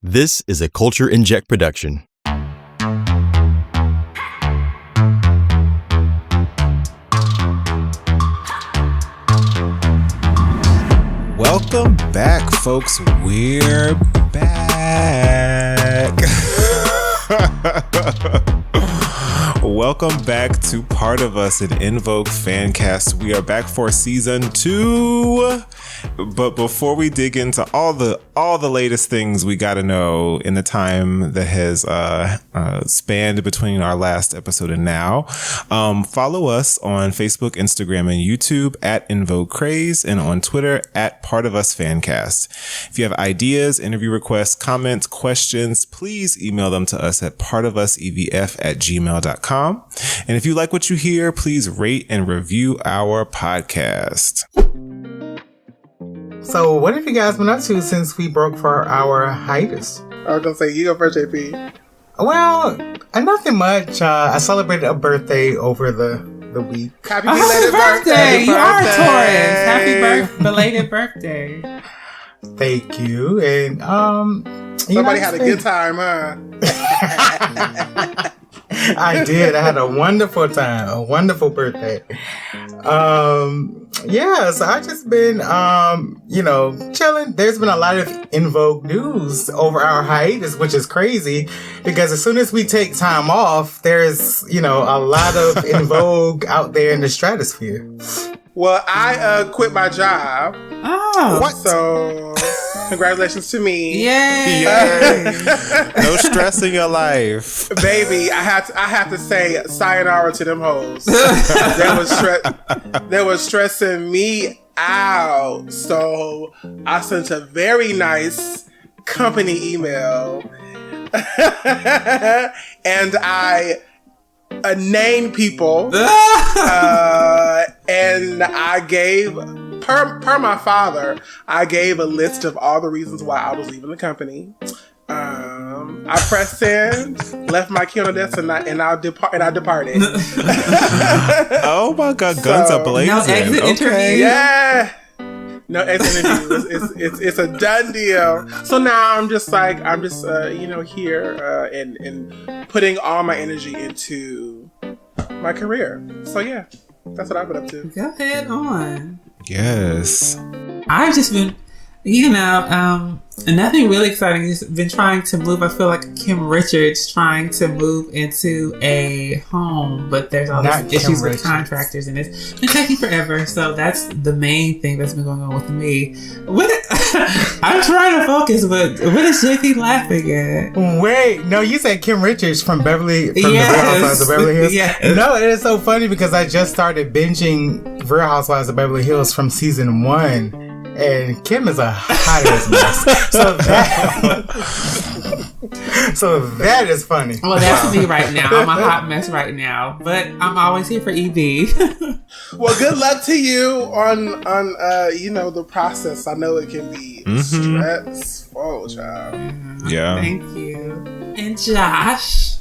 This is a Culture Inject production. Welcome back, folks. We're back. Welcome back to Part of Us, an En Vogue Fancast. We are back for season 2. But before we dig into all the latest things we got to know in the time that has spanned between our last episode and now, follow us on Facebook, Instagram, and YouTube at En Vogue Craze, and on Twitter at Part of Us Fancast. If you have ideas, interview requests, comments, questions, please email them to us at partofusevf@gmail.com. And if you like what you hear, please rate and review our podcast. So, what have you guys been up to since we broke for our hiatus? I was gonna say, you go first, JP. Well, nothing much. I celebrated a birthday over the week. Happy belated birthday! You are a Taurus. Happy belated birthday. Thank you. And somebody had a good time, huh? I did. I had a wonderful time. A wonderful birthday. Yeah, so I just been, chilling. There's been a lot of En Vogue news over our hiatus, which is crazy because as soon as we take time off, there's, a lot of En Vogue out there in the stratosphere. Well, I quit my job. Oh. What? So, congratulations to me. Yay. No stress in your life. Baby, I have to say sayonara to them hoes. They were stressing me out. So, I sent a very nice company email. And I named people. And I gave, per my father, I gave a list of all the reasons why I was leaving the company. I pressed send, left my key on the desk, and I departed. Oh my God, guns are blazing. No exit interview. Yeah. No exit interview. It's a done deal. So now I'm just here and putting all my energy into my career. So yeah, that's what I've been up to. Go ahead on. Yes. I've just been, nothing really exciting. Just been trying to move. I feel like Kim Richards trying to move into a home, but there's all these issues with contractors, and it's been taking forever. So that's the main thing that's been going on with me. I'm trying to focus, but what is JP laughing at? Wait, no, you said Kim Richards from the Real Housewives of Beverly Hills? Yes. No, it is so funny because I just started binging Real Housewives of Beverly Hills from season 1. And Kim is a hot ass mess. So that is funny. Well, that's me right now. I'm a hot mess right now, but I'm always here for EB. Well, good luck to you on the process. I know it can be stressful, child. Yeah. Thank you. And Josh.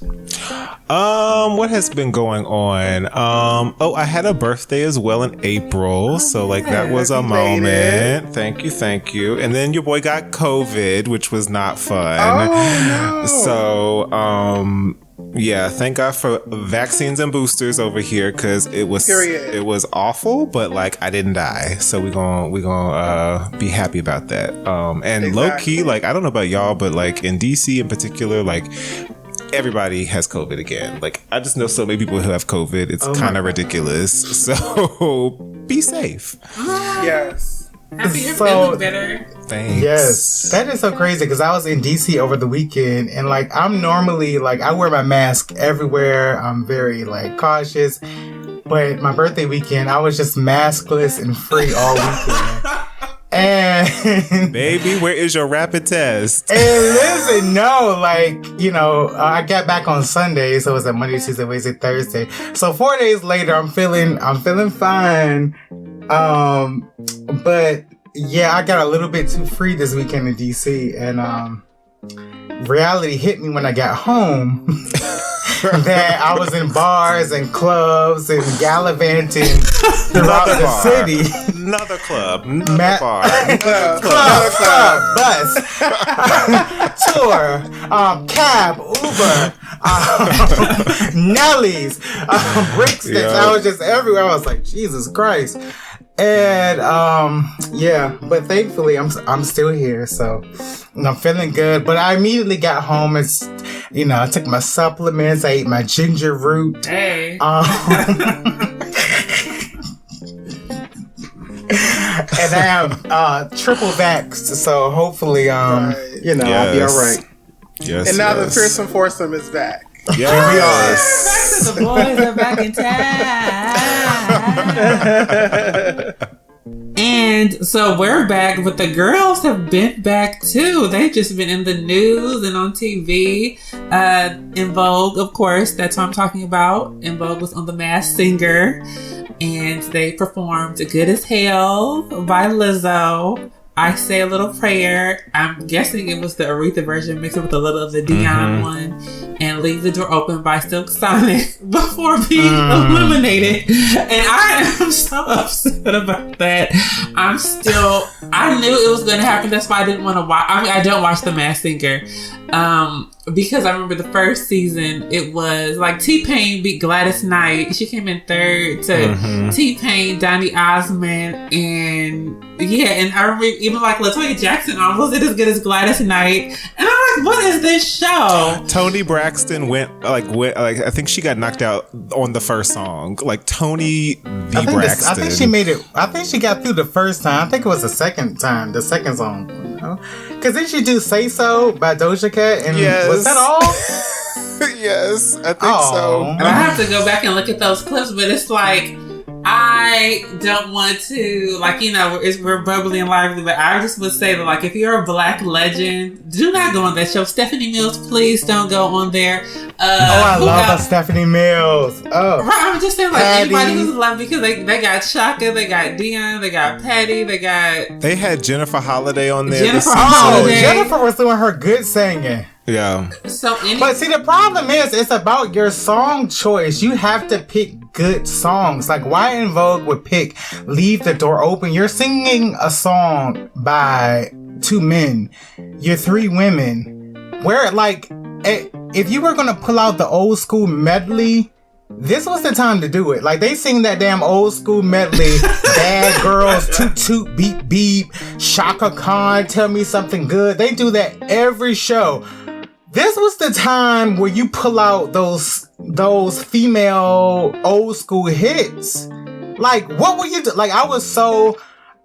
What has been going on? I had a birthday as well in April, so that was a moment. Thank you. And then your boy got COVID, which was not fun. Oh, no. So, yeah, thank God for vaccines and boosters over here because it was awful, but I didn't die, so we gonna be happy about that. And exactly. Low key, I don't know about y'all, but in DC in particular, everybody has COVID again. I just know so many people who have COVID. It's kind of ridiculous. So be safe. Yes. Happy you're feeling better. Thanks. Yes. That is so crazy because I was in DC over the weekend and I'm normally I wear my mask everywhere. I'm very cautious. But my birthday weekend, I was just maskless and free all weekend. And baby, where is your rapid test? And listen, no, I got back on Sunday, so it was a Monday, Tuesday, Wednesday, Thursday. So 4 days later, I'm feeling fine. But yeah, I got a little bit too free this weekend in DC, and reality hit me when I got home. that I was in bars and clubs and gallivanting throughout the city. Another club, another bar, another club, bus, tour, cab, Uber, Nelly's, Brixton's. Yeah. I was just everywhere. I was like, Jesus Christ. And but thankfully I'm still here, so I'm feeling good. But I immediately got home and I took my supplements. I ate my ginger root. Hey. And I am triple vaxxed, so hopefully I'll be all right. Yes. And now the fearsome foursome is back. Yes. The boys are back in town. And so we're back, but the girls have been back too. They've just been in the news and on TV. En Vogue, of course, that's what I'm talking about. En Vogue was on The Masked Singer, and they performed Good as Hell by Lizzo. I Say a Little Prayer. I'm guessing it was the Aretha version mixed with a little of the Dion one. And Leave the Door Open by Silk Sonic before being eliminated. And I am so upset about that. I knew it was going to happen. That's why I didn't want to watch. I mean, I don't watch The Masked Singer. Because I remember the first season, it was like T-Pain beat Gladys Knight. She came in third to T-Pain, Donny Osmond, and I remember even like LaToya Jackson almost did as good as Gladys Knight. And I'm like, what is this show? Toni Braxton went I think she got knocked out on the first song. Like Toni Braxton. I think she made it. I think she got through the first time. I think it was the second song. Because didn't she do Say So by Doja Cat? And was that all? Yes, I think so. And I have to go back and look at those clips, but it's like, I don't want to, we're bubbly and lively, but I just would say that, if you're a black legend, do not go on that show. Stephanie Mills, please don't go on there. I love Stephanie Mills. Oh. Right, I'm just saying, Patty. anybody who's loved, because they got Shaka, they got Dion, they got Patty, They had Jennifer Holiday on there. Jennifer was doing her good singing. Yeah. But see, the problem is, it's about your song choice. You have to pick good songs. Like, why En Vogue would pick Leave the Door Open? You're singing a song by two men. You're three women. Where, if you were going to pull out the old school medley, this was the time to do it. They sing that damn old school medley. Bad Girls, Toot Toot, Beep Beep, Shaka Khan, Tell Me Something Good. They do that every show. This was the time where you pull out those female old school hits. What were you doing? I was so...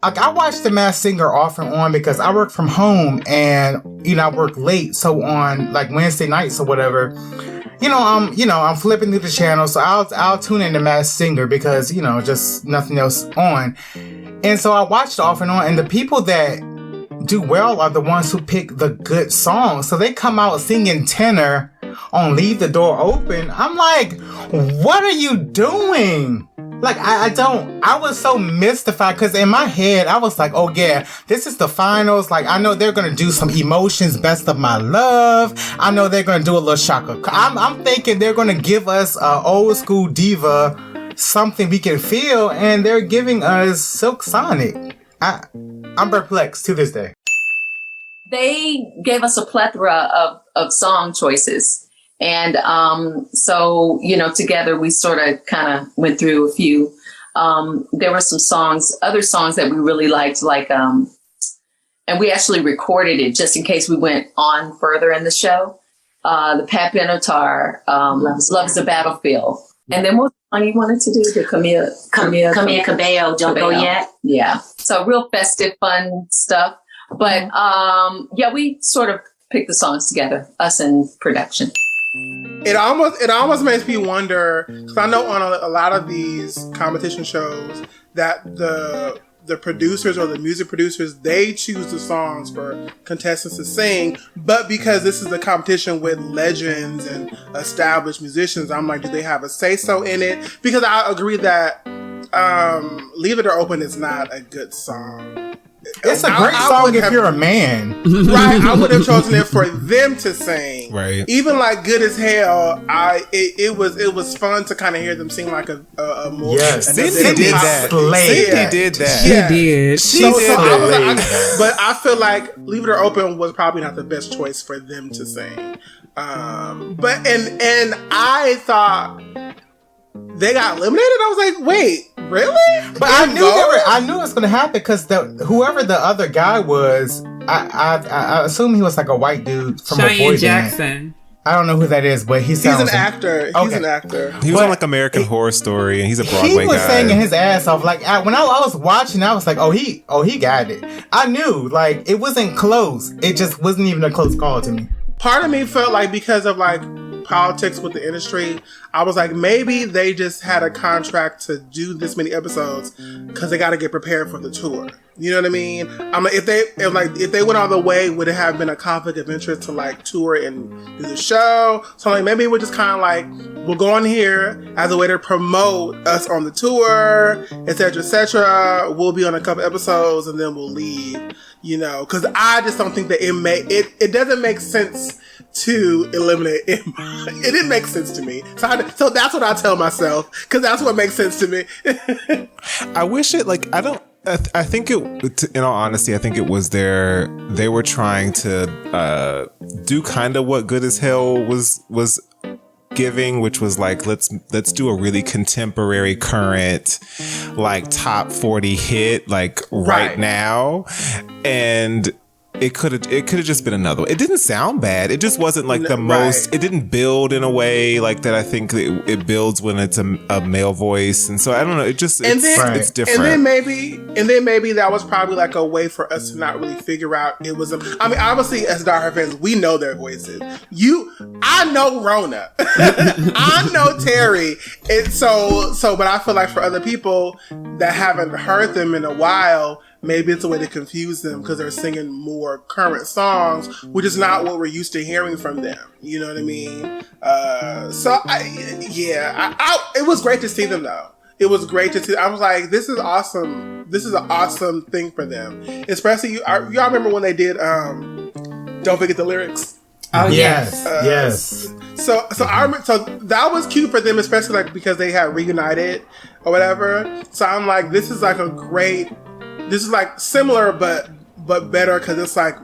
I watched The Masked Singer off and on because I work from home and, I work late. So on, Wednesday nights or whatever, I'm flipping through the channel. So I'll tune in The Masked Singer because, just nothing else on. And so I watched off and on. And the people that do well are the ones who pick the good songs. So they come out singing tenor on Leave the Door Open. I'm like, what are you doing? I was so mystified because in my head, I was like, oh yeah, this is the finals. I know they're going to do some Emotions, Best of My Love. I know they're going to do a little Shaka. I'm thinking they're going to give us a old school diva, something we can feel, and they're giving us Silk Sonic. I'm perplexed to this day. They gave us a plethora of song choices. And so, together we sort of kind of went through a few. There were some other songs that we really liked, and we actually recorded it just in case we went on further in the show. The Pat Benatar, Love is a Battlefield. And then what song you wanted to do? The Camilla Cabello, Don't Go Yet. Yeah. So real festive, fun stuff. But we sort of picked the songs together, us in production. It almost makes me wonder, because I know on a lot of these competition shows that the producers or the music producers, they choose the songs for contestants to sing, but because this is the competition with legends and established musicians, I'm like, do they have a say-so in it? Because I agree that Leave the Door Open is not a good song. It's a great song if you're a man. Right, I would have chosen it for them to sing. Right. Even like Good as Hell, it was fun to kind of hear them sing like a more. Yes, Cindy did that. Cindy did that. Yeah. She did. So I was like, but I feel like Leave It Open was probably not the best choice for them to sing. But and I thought they got eliminated. I was like, wait, really? But I knew it was going to happen because whoever the other guy was, I assume he was like a white dude from a boy Cheyenne band. Jackson. I don't know who that is, but he sounds. He's an actor. Okay. He's an actor. He was on like American Horror Story, and he's a Broadway guy. He was singing his ass off. Like when I was watching, I was like, oh, he got it. I knew, like, it wasn't close. It just wasn't even a close call to me. Part of me felt like because of like politics with the industry, I was like, maybe they just had a contract to do this many episodes because they got to get prepared for the tour. You know what I mean? I'm like, if they went all the way, would it have been a conflict of interest to like tour and do the show? So like maybe we're just kind of like, we'll go on here as a way to promote us on the tour, etc., etc. We'll be on a couple episodes and then we'll leave. You know, because I just don't think that it doesn't make sense to eliminate it. It didn't make sense to me. So that's what I tell myself, because that's what makes sense to me. I wish it, like, I think it, in all honesty, I think it was they were trying to do kind of what Good as Hell was giving, which was like, let's do a really contemporary, current, like top 40 hit, like right now. And it could have just been another one. It didn't sound bad. It just wasn't like the most. Right. It didn't build in a way like that. I think it builds when it's a male voice, and so I don't know. It just it's different. And then maybe that was probably like a way for us to not really figure out it was. I mean, obviously, as diehard fans, we know their voices. I know Rona, I know Terry, and so. But I feel like for other people that haven't heard them in a while, maybe it's a way to confuse them because they're singing more current songs, which is not what we're used to hearing from them. You know what I mean? It was great to see them though. It was great to see. I was like, this is awesome. This is an awesome thing for them. Especially, y'all remember when they did Don't Forget the Lyrics? Oh, yes. Yes. So I remember, so that was cute for them, especially like because they had reunited or whatever. So I'm like, this is like this is like similar, but better because it's like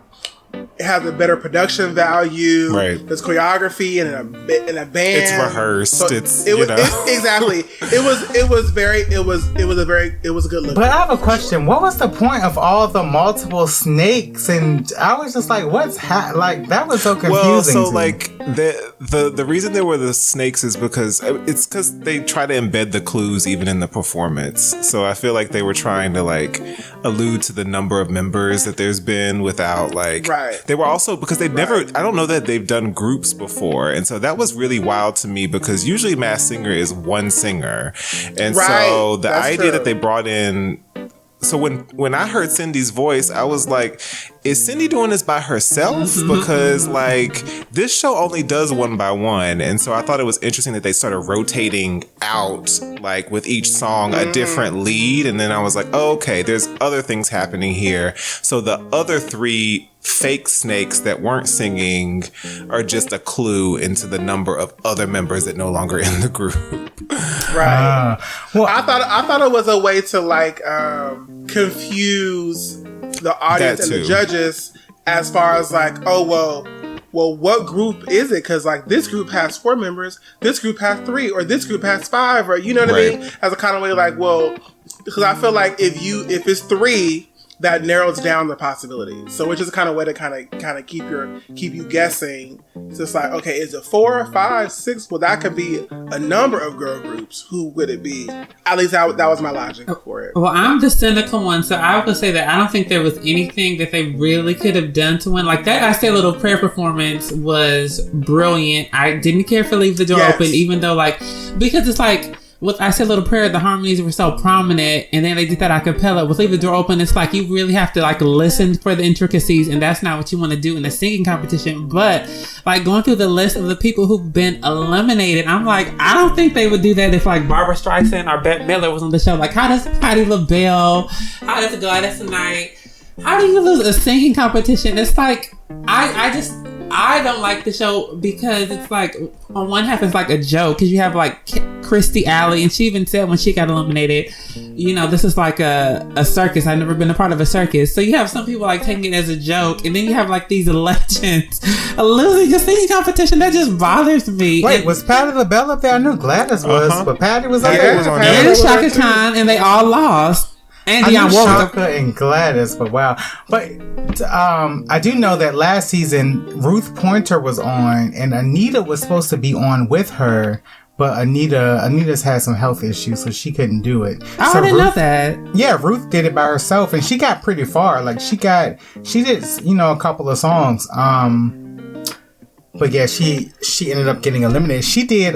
it has a better production value. Right. There's choreography and a band. It's rehearsed. So exactly. It was a good look. But I have a question. What was the point of all the multiple snakes? And I was just like, like that was so confusing. Well, so like the reason there were the snakes is because they try to embed the clues even in the performance. So I feel like they were trying to like allude to the number of members that there's been without like. Right. They were also because they never. I don't know that they've done groups before, and so that was really wild to me because usually Masked Singer is one singer, and so the idea that they brought in. So when I heard Cindy's voice, I was like, is Cindy doing this by herself? Because like this show only does one by one. And so I thought it was interesting that they started rotating out like with each song a different lead. And then I was like, oh, okay, there's other things happening here. So the other three fake snakes that weren't singing are just a clue into the number of other members that no longer in the group. Right. Well, I thought it was a way to like confuse the audience and the judges as far as like, oh well, what group is it? Because like this group has 4 members, this group has 3, or this group has 5, or you know what I mean? As a kind of way like, well, because I feel like if it's 3. That narrows down the possibilities. So it's just a kind of way to kind of keep you guessing. It's just like, okay, is it 4, 5, 6? Well, that could be a number of girl groups. Who would it be? At least that was my logic for it. Well, I'm the cynical one, so I would say that I don't think there was anything that they really could have done to win. Like that I Say a Little Prayer performance was brilliant. I didn't care for Leave the Door Open, even though like, because it's like, with I Said a Little Prayer, the harmonies were so prominent, and then they did that a cappella. With Leave the Door Open, it's like you really have to like listen for the intricacies, and that's not what you want to do in a singing competition. But like going through the list of the people who've been eliminated, I'm like, I don't think they would do that if like Barbara Streisand or Bette Midler was on the show. Like, how does Patti LaBelle, how does Gladys Knight, how do you lose a singing competition? It's like, I don't like the show because it's like, on one half it's like a joke because you have like Christy Alley, and she even said when she got eliminated, you know, this is like a circus. I've never been a part of a circus. So you have some people like taking it as a joke, and then you have like these legends losing a singing competition. That just bothers me. Wait, was Patti LaBelle up there? I knew Gladys was, but Patti was up Patti there. was on And Shaka Khan, and they all lost. And I Dionne knew Warwick. Shaka and Gladys, but wow. But I do know that last season Ruth Pointer was on, and Anita was supposed to be on with her, but Anita's had some health issues, so she couldn't do it. Oh, so I didn't know that. Yeah, Ruth did it by herself, and she got pretty far. Like she did, you know, a couple of songs. But yeah, she ended up getting eliminated. She did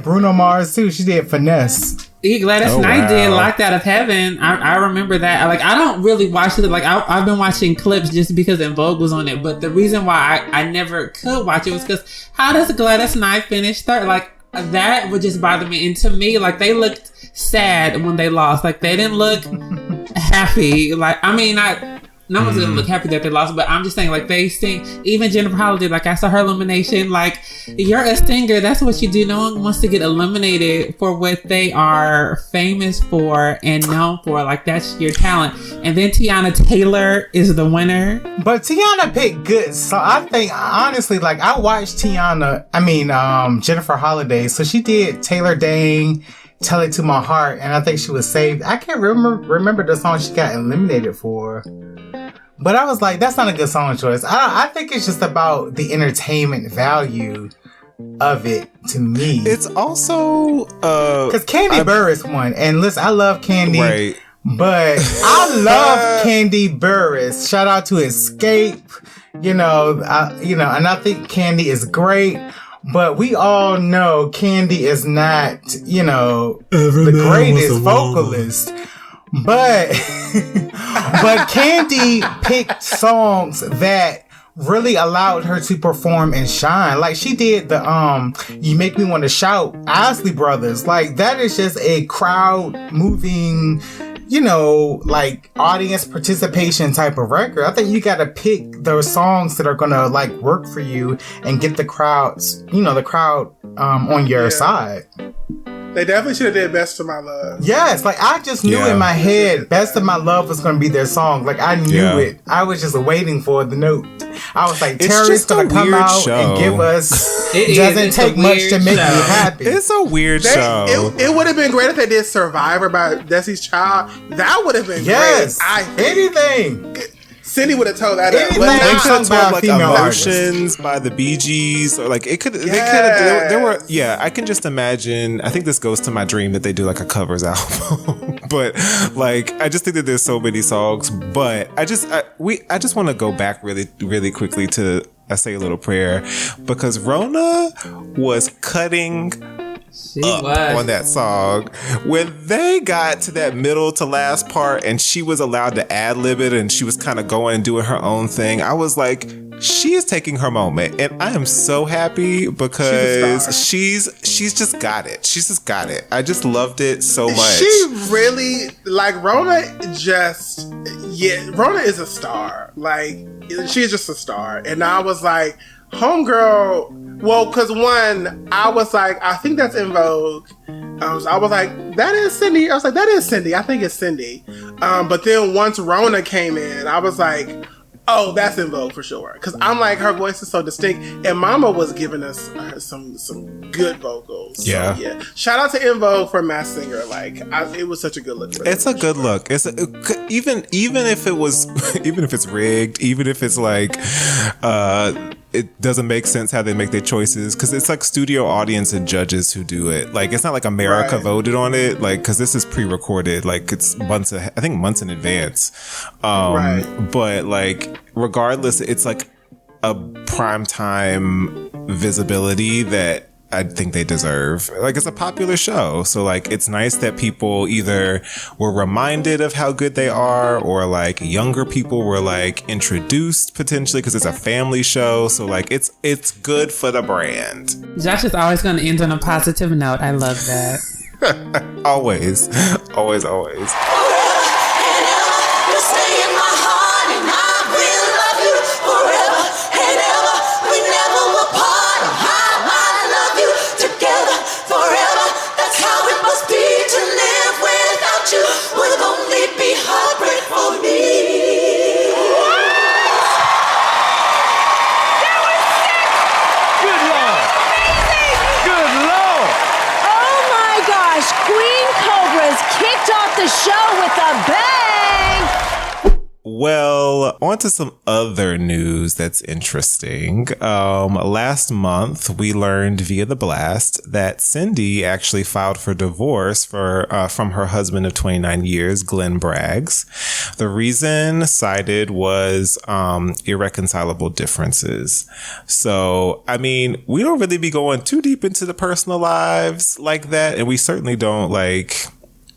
Bruno Mars too. She did Finesse. Gladys Knight did Locked Out of Heaven. I remember that. Like, I don't really watch it. Like, I've been watching clips just because En Vogue was on it. But the reason why I never could watch it was because how does Gladys Knight finish third? Like, that would just bother me. And to me, like, they looked sad when they lost. Like, they didn't look happy. Like, I mean, no one's gonna look happy that they lost, but I'm just saying, like, they sing. Even Jennifer Holliday, like, I saw her elimination. Like, you're a singer. That's what you do. No one wants to get eliminated for what they are famous for and known for. Like, that's your talent. And then Tiana Taylor is the winner. But Tiana picked good. So I think, honestly, like, I watched Jennifer Holliday. So she did Taylor Dang, Tell It to My Heart, and I think she was saved. I can't remember the song she got eliminated for. But I was like, that's not a good song choice. I think it's just about the entertainment value of it to me. It's also because Candy Burris won, and listen, I love Candy, right? But I love Candy Burris. Shout out to Escape, and I think Candy is great. But we all know Candy is not, the greatest vocalist. But Candy picked songs that really allowed her to perform and shine. Like she did the You Make Me Want to Shout, Isley Brothers. Like that is just a crowd moving, like audience participation type of record. I think you got to pick those songs that are going to like work for you and get the crowds, on your side. They definitely should have did Best of My Love. Yes, like I just knew in my head Best of My Love was going to be their song. Like I knew it. I was just waiting for the note. I was like, Terry's going to come out and give us. It doesn't take much to make me happy. It's a weird show. It would have been great if they did Survivor by Destiny's Child. That would have been great. Anything. Cindy would have told that. They could have told like Emotions by the Bee Gees, or like it could. They could have. There were. Yeah, I can just imagine. I think this goes to my dream that they do like a covers album. But like, I just think that there's so many songs. But I just want to go back really, really quickly to I Say a Little Prayer, because Rona was cutting on that song. When they got to that middle to last part and she was allowed to ad-lib it and she was kind of going and doing her own thing, I was like, she is taking her moment, and I am so happy because she's just got it. She's just got it. I just loved it so much. She really, like, Rona is a star. Like, she's just a star. And I was like, homegirl, well, because one, I was like, I think that's En Vogue. I was like, that is Cindy. I was like, that is Cindy. I think it's Cindy. But then once Rona came in, I was like, oh, that's En Vogue for sure. Because I'm like, her voice is so distinct. And Mama was giving us some good vocals. Yeah. So, yeah. Shout out to En Vogue for Masked Singer. Like, it was such a good look. It's a good look. It's even if it was, even if it's rigged, even if it's like, it doesn't make sense how they make their choices, because it's like studio audience and judges who do it. Like, it's not like America voted on it, like, because this is pre-recorded, like it's months in advance. But like, regardless, it's like a primetime visibility that I think they deserve. Like, it's a popular show, so like, it's nice that people either were reminded of how good they are, or like younger people were like introduced potentially, because it's a family show. So like, it's good for the brand. Josh is always going to end on a positive note. I love that. always. has kicked off the show with a bang! Well, on to some other news that's interesting. Last month, we learned via The Blast that Cindy actually filed for divorce from her husband of 29 years, Glenn Braggs. The reason cited was irreconcilable differences. So, I mean, we don't really be going too deep into the personal lives like that, and we certainly don't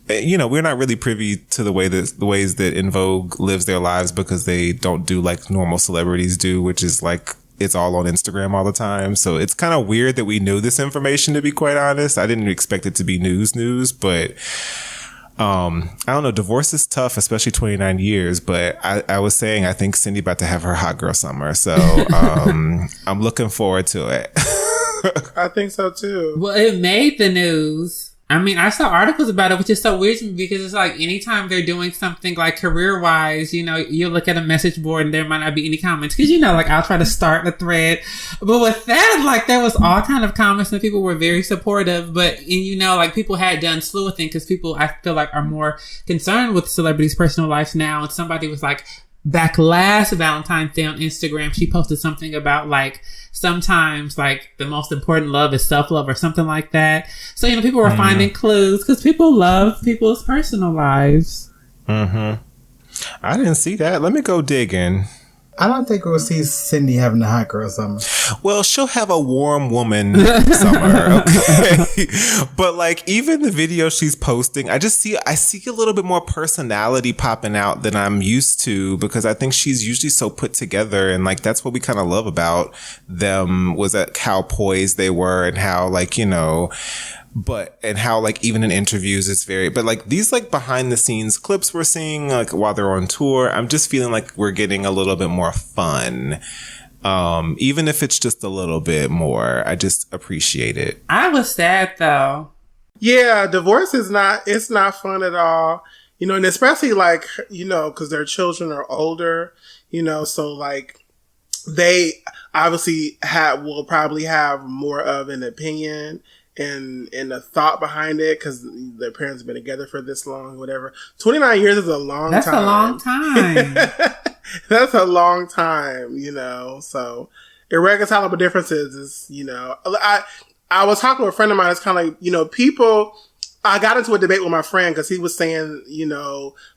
we're not really privy to the ways that En Vogue lives their lives, because they don't do like normal celebrities do, which is like it's all on Instagram all the time. So it's kind of weird that we know this information, to be quite honest. I didn't expect it to be news, but I don't know. Divorce is tough, especially 29 years. But I was saying I think Cindy about to have her hot girl summer. So I'm looking forward to it. I think so too. Well, it made the news. I mean, I saw articles about it, which is so weird to me, because it's like anytime they're doing something like career-wise, you look at a message board and there might not be any comments. Because, like, I'll try to start a thread. But with that, like, there was all kind of comments and people were very supportive. But, like, people had done sleuthing, because people, I feel like, are more concerned with celebrities' personal lives now. And somebody was like, back last Valentine's Day on Instagram, she posted something about, like, sometimes, like, the most important love is self-love or something like that. So, people were finding clues, because people love people's personal lives. I didn't see that. Let me go digging. I don't think we'll see Cindy having a hot girl summer. Well, she'll have a warm woman summer, okay? But like, even the video she's posting, I see a little bit more personality popping out than I'm used to, because I think she's usually so put together, and like that's what we kind of love about them, was that how poised they were, and how like, and how like even in interviews it's but like these like behind the scenes clips we're seeing like while they're on tour, I'm just feeling like we're getting a little bit more fun. Even if it's just a little bit more, I just appreciate it. I was sad though. Yeah, divorce it's not fun at all. And especially like, because their children are older, so like they obviously will probably have more of an opinion and a thought behind it, because their parents have been together for this long, whatever. 29 years is a long time. That's a long time. That's a long time, So irreconcilable differences is, I was talking to a friend of mine. It's kind of like, people. I got into a debate with my friend because he was saying,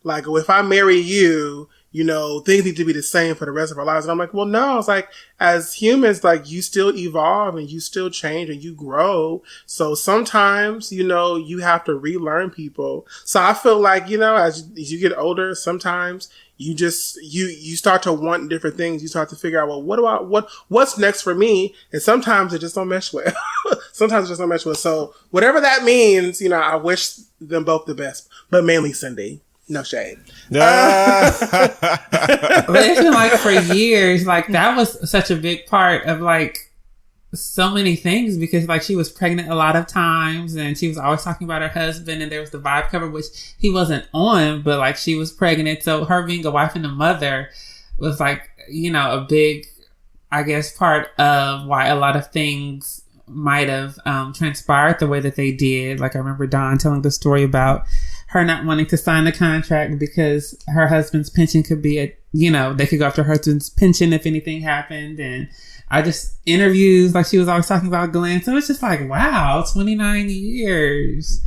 like, well, if I marry you, things need to be the same for the rest of our lives. And I'm like, well, no, it's like, as humans, like, you still evolve and you still change and you grow. So sometimes, you have to relearn people. So I feel like, as you get older, sometimes you just, you start to want different things. You start to figure out, well, what's next for me? And sometimes it just don't mesh well. Sometimes it just don't mesh well. So whatever that means, I wish them both the best, but mainly Cindy. No shade. But it's been like for years, like that was such a big part of like so many things, because like she was pregnant a lot of times and she was always talking about her husband, and there was the Vibe cover, which he wasn't on, but like she was pregnant. So her being a wife and a mother was like, a big, I guess, part of why a lot of things might have transpired the way that they did. Like I remember Dawn telling the story about her not wanting to sign the contract because her husband's pension could be they could go after her husband's pension if anything happened. And I just interviews, like she was always talking about Glenn. So it's just like, wow, 29 years.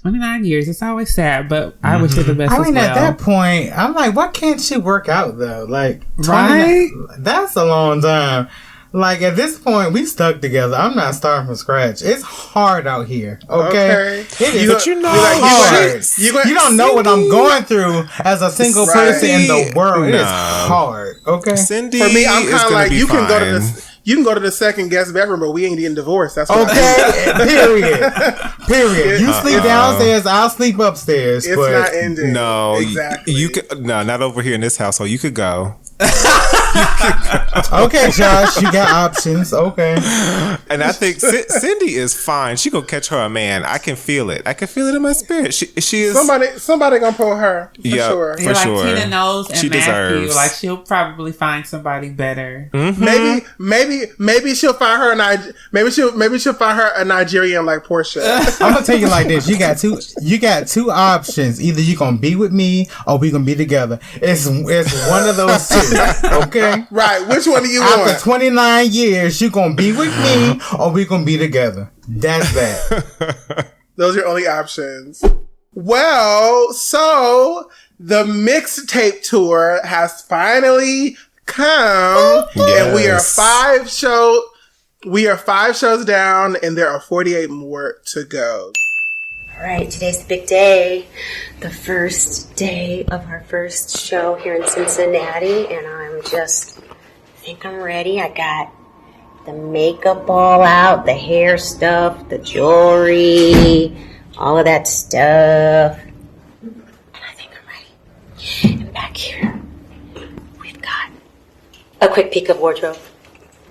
29 years. It's always sad, but I wish her the best. I mean, as well. At that point, I'm like, why can't she work out though? Like, right? That's a long time. Like, at this point, we stuck together. I'm not starting from scratch. It's hard out here, okay? It is hard. You don't know what I'm going through as a single person in the world. It is hard, okay? Cindy, for me, I'm kind of like, you fine. can go to the... You can go to the second guest bedroom, but we ain't getting divorced. That's what Period. You sleep downstairs, I'll sleep upstairs. It's not ending. No, exactly. You could, no, not over here in this household. You could go. Okay, Josh, you got options. Okay. And I think Cindy is fine. She gonna catch her a man. I can feel it. I can feel it in my spirit. She is somebody gonna pull her for sure. For sure. Tina knows and she Matthew, deserves. like she'll probably find somebody better. Mm-hmm. Maybe she'll find her maybe she'll find her a Nigerian like Portia. I'm gonna tell you like this: you got two options. Either you gonna be with me or we gonna be together. It's one of those two. Okay, right? Which one do you want? want? After 29 years, you gonna be with me or we gonna be together. That's that. Those are your only options. Well, so the Mixtape tour has finally come, and we are 5 shows down, and there are 48 more to go. All right, today's the big day, the first day of our first show here in Cincinnati, and I think I'm ready. I got the makeup all out, the hair stuff, the jewelry, all of that stuff. And I think I'm ready. And back here, we've got a quick peek of wardrobe.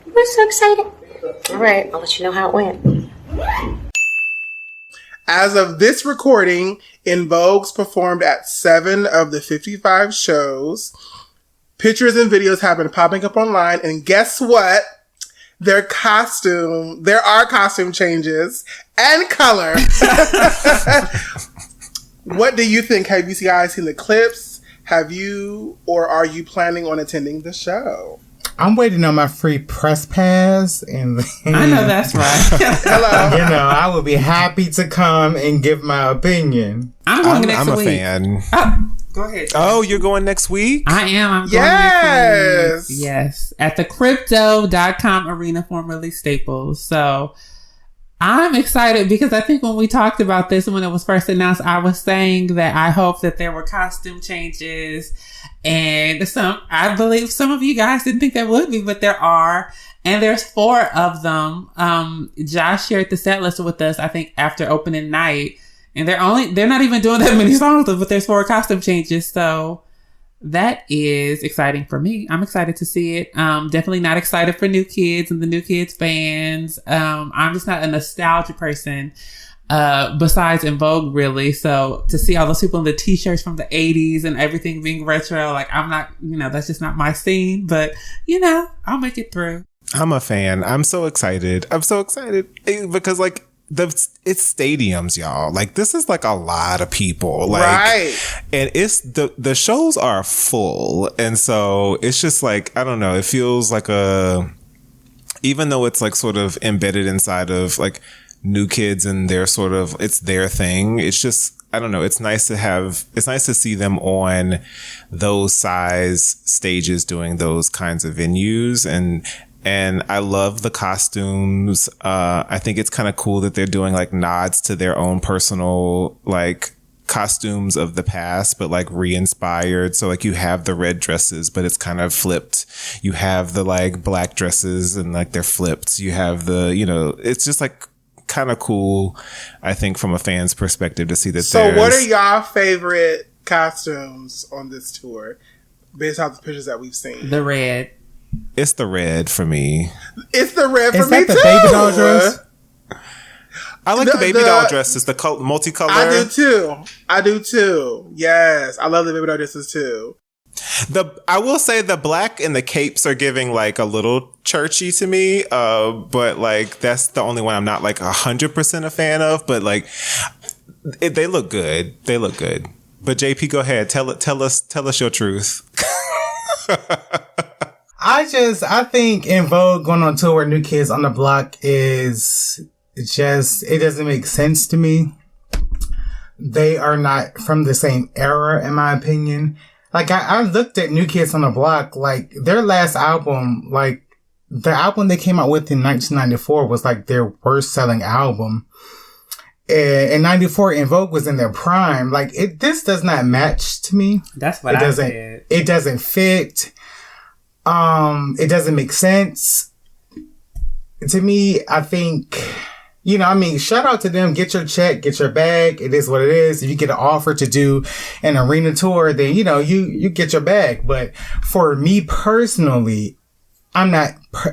We're so excited. All right, I'll let you know how it went. As of this recording, En Vogue's performed at 7 of the 55 shows. Pictures and videos have been popping up online, and guess what? There are costume changes and color. What do you think? Have you guys seen the clips? Have you, or are you planning on attending the show? I'm waiting on my free press pass, and I know that's right. Hello. I would be happy to come and give my opinion. I'm going next week. I'm a fan. Go ahead. Oh, you're going next week? I am. I'm going next week. Yes. At the crypto.com arena, formerly Staples. So I'm excited because I think when we talked about this, when it was first announced, I was saying that I hope that there were costume changes. And I believe some of you guys didn't think there would be, but there are. And there's 4 of them. Josh shared the set list with us, I think, after opening night. And they're not even doing that many songs, but there's 4 costume changes. So that is exciting for me. I'm excited to see it. Definitely not excited for New Kids and the New Kids fans. I'm just not a nostalgia person, besides En Vogue, really. So to see all those people in the t-shirts from the 80s and everything being retro, like I'm not, that's just not my scene, but I'll make it through. I'm a fan. I'm so excited. Because like, it's stadiums, y'all. Like, this is like a lot of people, like, right? And it's the shows are full, and so it's just like, I don't know, it feels like even though it's like sort of embedded inside of like New Kids and it's their thing. It's just, I don't know. It's nice to see them on those size stages doing those kinds of venues, and I love the costumes. I think it's kind of cool that they're doing like nods to their own personal like costumes of the past, but like re-inspired. So like you have the red dresses, but it's kind of flipped. You have the like black dresses and like they're flipped. You have the, it's just like kind of cool, I think, from a fan's perspective to see that. So what are y'all favorite costumes on this tour based off the pictures that we've seen? The red. It's the red for me. It's the red for me too. Is that the baby doll dress? I like the baby doll dresses, the multicolor. I do too. Yes, I love the baby doll dresses too. I will say the black and the capes are giving like a little churchy to me. But like that's the only one I'm not like 100% a fan of. But like they look good. They look good. But JP, go ahead. Tell us your truth. I think En Vogue going on tour with New Kids on the Block is just, it doesn't make sense to me. They are not from the same era, in my opinion. Like, I looked at New Kids on the Block, like, their last album, like, the album they came out with in 1994 was, like, their worst selling album. And in 94, En Vogue was in their prime. Like, this does not match to me. That's what I said. It doesn't fit. It doesn't make sense. To me, I think, shout out to them. Get your check, get your bag. It is what it is. If you get an offer to do an arena tour, then, you get your bag. But for me personally,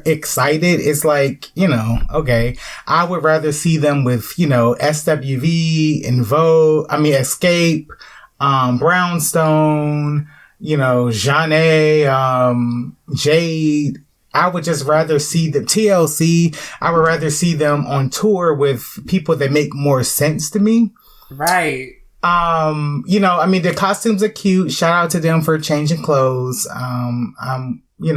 excited. It's like, okay, I would rather see them with, SWV, En Vogue, Escape, Brownstone, Jeanne, Jade. I would just rather see the TLC. I would rather see them on tour with people that make more sense to me. Right. The costumes are cute. Shout out to them for changing clothes. We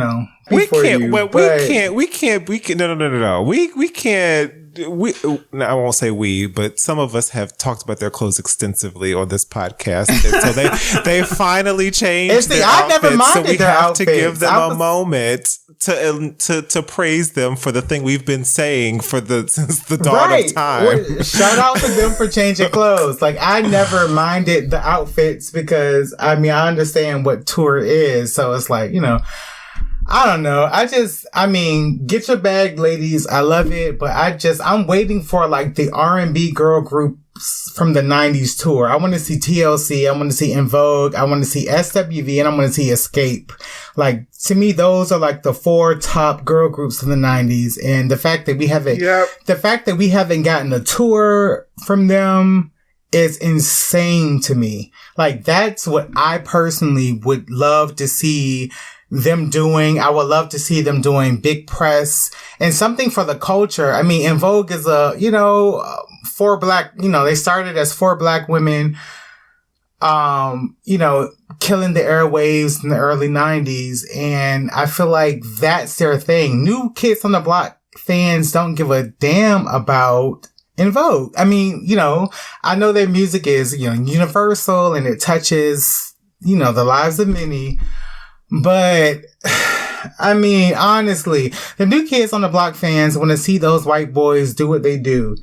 can't. I won't say we, but some of us have talked about their clothes extensively on this podcast. So they finally changed their outfits. Never minded so we have outfits. To give them a moment to praise them for the thing we've been saying since the dawn of time. Shout out to them for changing clothes. Like, I never minded the outfits because I understand what tour is. So it's like, I don't know. Get your bag, ladies. I love it. But I'm waiting for like the R&B girl groups from the 90s tour. I want to see TLC. I want to see En Vogue. I want to see SWV, and I want to see Escape. Like, to me, those are like the 4 top girl groups from the 90s. And the fact that we haven't gotten a tour from them is insane to me. Like, that's what I personally would love to see them doing. I would love to see them doing big press and something for the culture. En Vogue is 4 black, they started as 4 black women, killing the airwaves in the early 90s. And I feel like that's their thing. New Kids on the Block fans don't give a damn about En Vogue. I know their music is, universal and it touches, the lives of many. But, honestly, the New Kids on the Block fans want to see those white boys do what they do.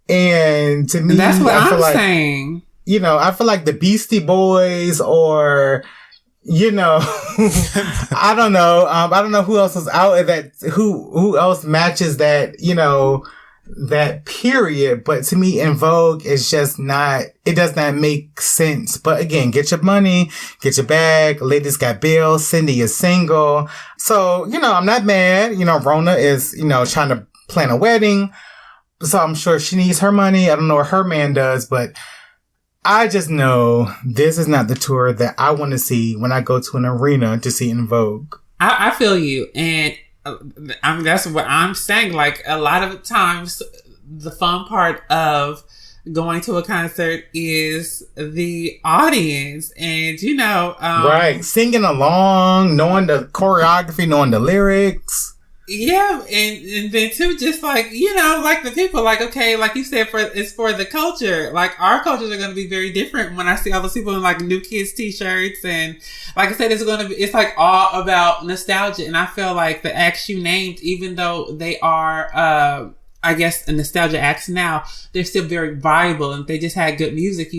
And to me, that's what I'm saying. I feel like the Beastie Boys or, I don't know. I don't know who else is out at that, who else matches that, that period. But to me, En Vogue is just not, it does not make sense. But again, get your money, get your bag. Ladies got bills. Cindy is single. So, I'm not mad. Rona is, trying to plan a wedding. So I'm sure she needs her money. I don't know what her man does, but I just know this is not the tour that I want to see when I go to an arena to see En Vogue. I feel you. And that's what I'm saying. Like, a lot of times, the fun part of going to a concert is the audience, and right, singing along, knowing the choreography, knowing the lyrics. Yeah, and then too, just like, like the people, like, okay, like you said, it's for the culture. Like, our cultures are going to be very different when I see all those people in like New Kids t-shirts, and like I said, it's like all about nostalgia. And I feel like the acts you named, even though they are, I guess, a nostalgia acts now, they're still very viable. And if they just had good music,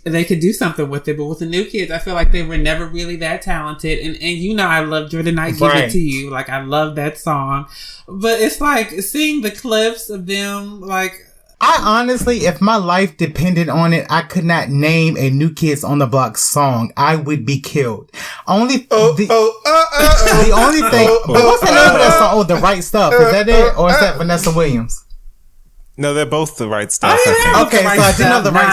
they could do something with it. But with the New Kids, I feel like they were never really that talented. And I love Jordan Knight, Give It To You. Like, I love that song. But it's like seeing the clips of them, like, I honestly, if my life depended on it, I could not name a New Kids on the Block song. I would be killed. The only thing, but what's the name of that song? Oh, The Right Stuff. Is that it? Or is that Vanessa Williams? No, they're both The Right Stuff. Okay, so I do know The Right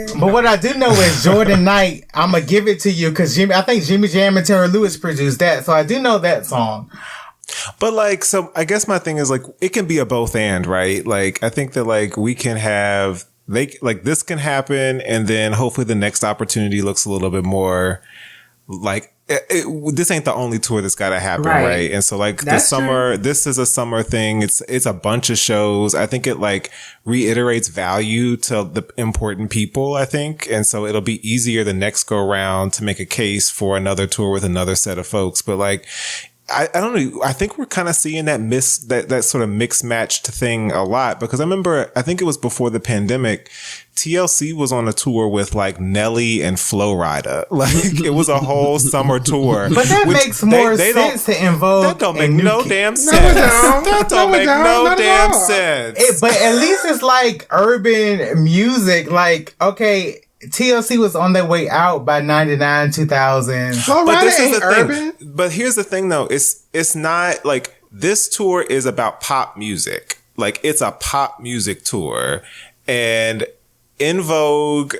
Stuff. But what I do know is Jordan Knight, I'm going to give it to you, because I think Jimmy Jam and Terry Lewis produced that. So I do know that song. But like, so I guess my thing is like, it can be a both and, right? Like, I think that like we can have, this can happen, and then hopefully the next opportunity looks a little bit more like, this ain't the only tour that's got to happen, right? And so like this summer, this is a summer thing. It's a bunch of shows. I think it like reiterates value to the important people, I think. And so it'll be easier the next go around to make a case for another tour with another set of folks. But like, I don't know. I think we're kind of seeing that sort of mixed matched thing a lot, because I remember, I think it was before the pandemic, TLC was on a tour with like Nelly and Flo Rida. Like, it was a whole summer tour. But that makes more sense to En Vogue. That don't make no damn sense. That don't make no damn sense. But at least it's like urban music. Like, okay, TLC was on their way out by 99, 2000. But this is the thing. But here's the thing, though. It's not like this tour is about pop music. Like, it's a pop music tour, and En Vogue.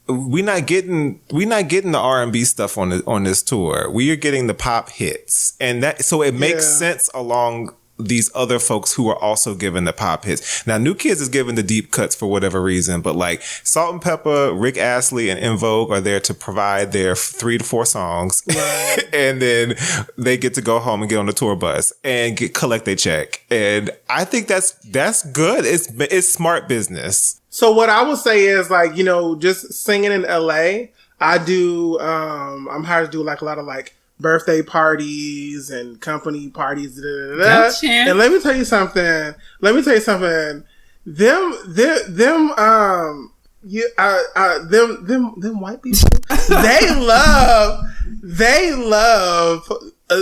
We're not getting the R&B stuff on this tour. We are getting the pop hits, and so it makes sense along these other folks who are also given the pop hits. Now, New Kids is given the deep cuts for whatever reason, but like Salt and Pepper, Rick Astley, and En Vogue are there to provide their 3 to 4 songs, and then they get to go home and get on the tour bus and collect their check. And I think that's good. It's smart business. So what I would say is, like, you know, just singing in LA, I do, I'm hired to do like a lot of like birthday parties and company parties. And let me tell you something. Them white people, they love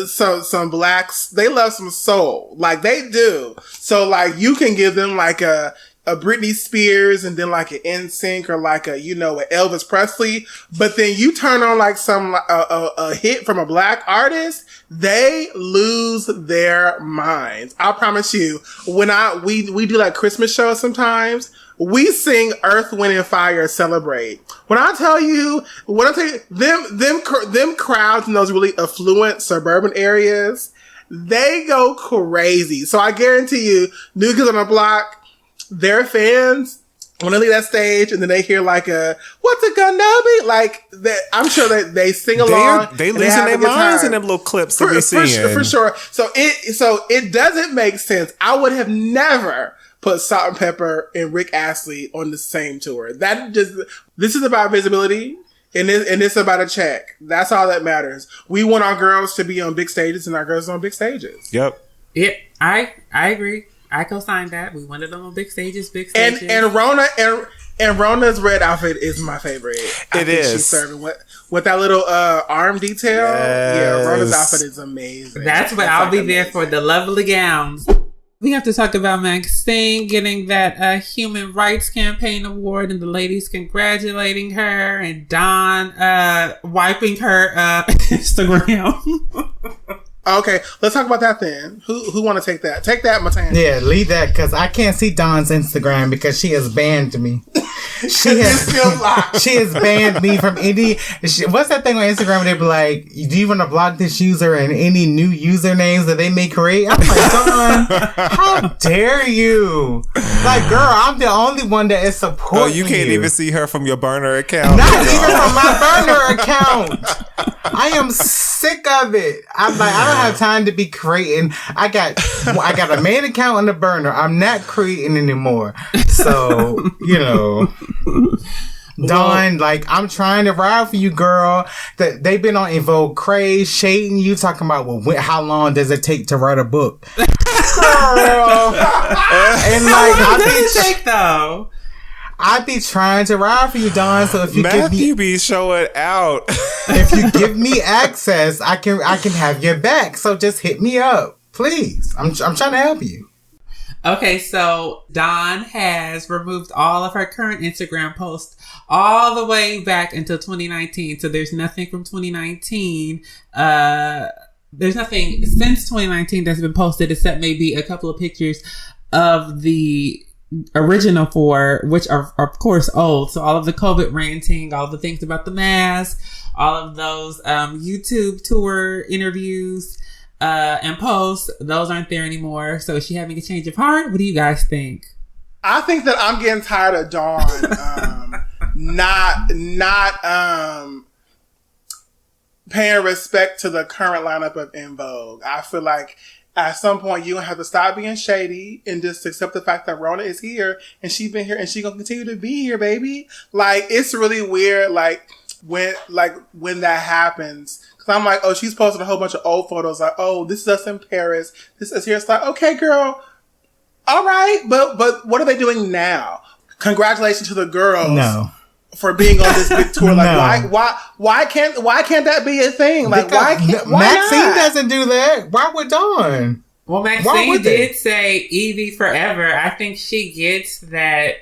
some blacks. They love some soul. Like, they do. So like, you can give them like a Britney Spears and then like an NSYNC or like a, you know, an Elvis Presley, but then you turn on like a hit from a black artist, they lose their minds. I promise you. When we do like Christmas shows sometimes, we sing Earth, Wind and Fire, Celebrate. When I tell you, them crowds in those really affluent suburban areas, they go crazy. So I guarantee you, New Kids on the Block, their fans, when they leave that stage and then they hear like what's it gonna be? Like, I'm sure that they sing along. They losing their minds in them little clips that we see. For sure. So it doesn't make sense. I would have never put Salt and Pepper and Rick Astley on the same tour. This is about visibility. And it's about a check. That's all that matters. We want our girls to be on big stages, and our girls are on big stages. Yep. Yeah, I agree. I co-signed that. We wanted them on big stages. And Rona's red outfit is my favorite. It is. She's serving with that little arm detail. Yes. Yeah, Rona's outfit is amazing. That's what I'll be there for, the lovely gowns. We have to talk about Maxine getting that Human Rights Campaign award, and the ladies congratulating her, and Don wiping her Instagram. Okay, let's talk about that then. Who want to take that? Take that, Matan. Yeah, leave that, because I can't see Dawn's Instagram because she has banned me. She has banned me from any. What's that thing on Instagram where they be like, "Do you want to block this user and any new usernames that they may create?" I'm like, Dawn, how dare you? Like, girl, I'm the only one that is supporting you. Oh, you can't even see her from your burner account. Not even from my burner account. I am sick of it. I'm like, I don't have time to be creating. I got a main account on the burner. I'm not creating anymore. So, you know, Dawn, like, I'm trying to ride for you, girl. They've been on En Vogue craze, shading you, talking about, well, how long does it take to write a book? Girl. And like, how long does it take though? I be trying to ride for you, Dawn. So if you Matthew be showing out. If you give me access, I can have your back. So just hit me up, please. I'm trying to help you. Okay, so Dawn has removed all of her current Instagram posts all the way back until 2019. So there's nothing from 2019. There's nothing since 2019 that's been posted except maybe a couple of pictures of the original 4, which are of course old. So all of the COVID ranting, all the things about the mask, all of those YouTube tour interviews and posts, those aren't there anymore. So is she having a change of heart? What do you guys think? I think that I'm getting tired of Dawn not paying respect to the current lineup of En Vogue. I feel like at some point you have to stop being shady and just accept the fact that Rona is here and she's been here and she's gonna continue to be here, baby. Like, it's really weird, like when that happens. Cause I'm like, oh, she's posted a whole bunch of old photos, like, oh, this is us in Paris, this is here. It's like, okay, girl, all right, but what are they doing now? Congratulations to the girls. No. For being on this big tour. Like, no. why can't that be a thing? Like, why Maxine not? doesn't do that. Why would Dawn? Well, Maxine did say Evie forever. I think she gets that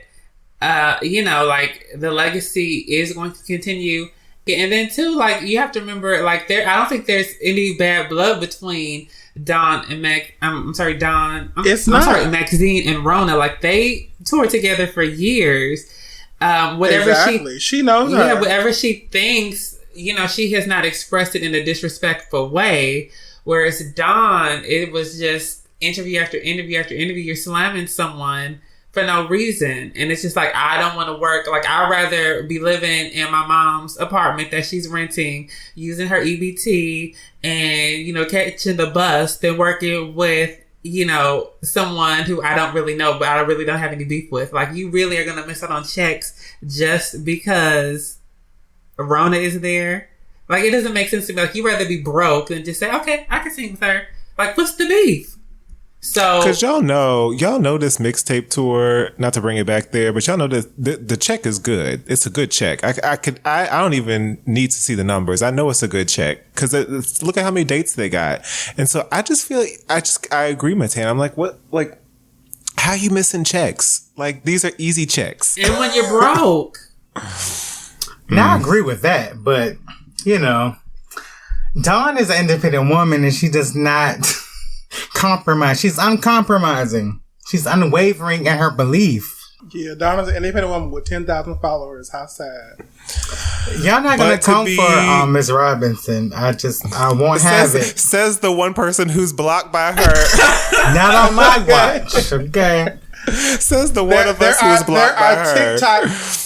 like the legacy is going to continue. And then too, like you have to remember, like I don't think there's any bad blood between Dawn and Maxine and Rona. Like they toured together for years. Whatever she knows her. Whatever she thinks, she has not expressed it in a disrespectful way. Whereas Dawn, it was just interview after interview after interview. You're slamming someone for no reason. And it's just like, I don't want to work. Like, I'd rather be living in my mom's apartment that she's renting, using her EBT and, catching the bus than working with, someone who I don't really know, but I really don't have any beef with. Like, you really are going to miss out on checks just because Rona is there. Like, it doesn't make sense to me. Like, you'd rather be broke than just say, okay, I can sing with her. Like, what's the beef? So, because y'all know this mixtape tour, not to bring it back there, but y'all know that the check is good. It's a good check. I don't even need to see the numbers. I know it's a good check because look at how many dates they got. And so I just feel, I agree, Matan. I'm like, what, like, how you missing checks? Like, these are easy checks. And when you're broke. Now I agree with that, but Dawn is an independent woman and she does not compromise. She's uncompromising. She's unwavering in her belief. Yeah, Donna's an independent woman with 10,000 followers. How sad. Y'all not gonna come for Miss Robinson. I won't have it. Says the one person who's blocked by her. Not on my watch. Okay. Says the one of us who's blocked by her.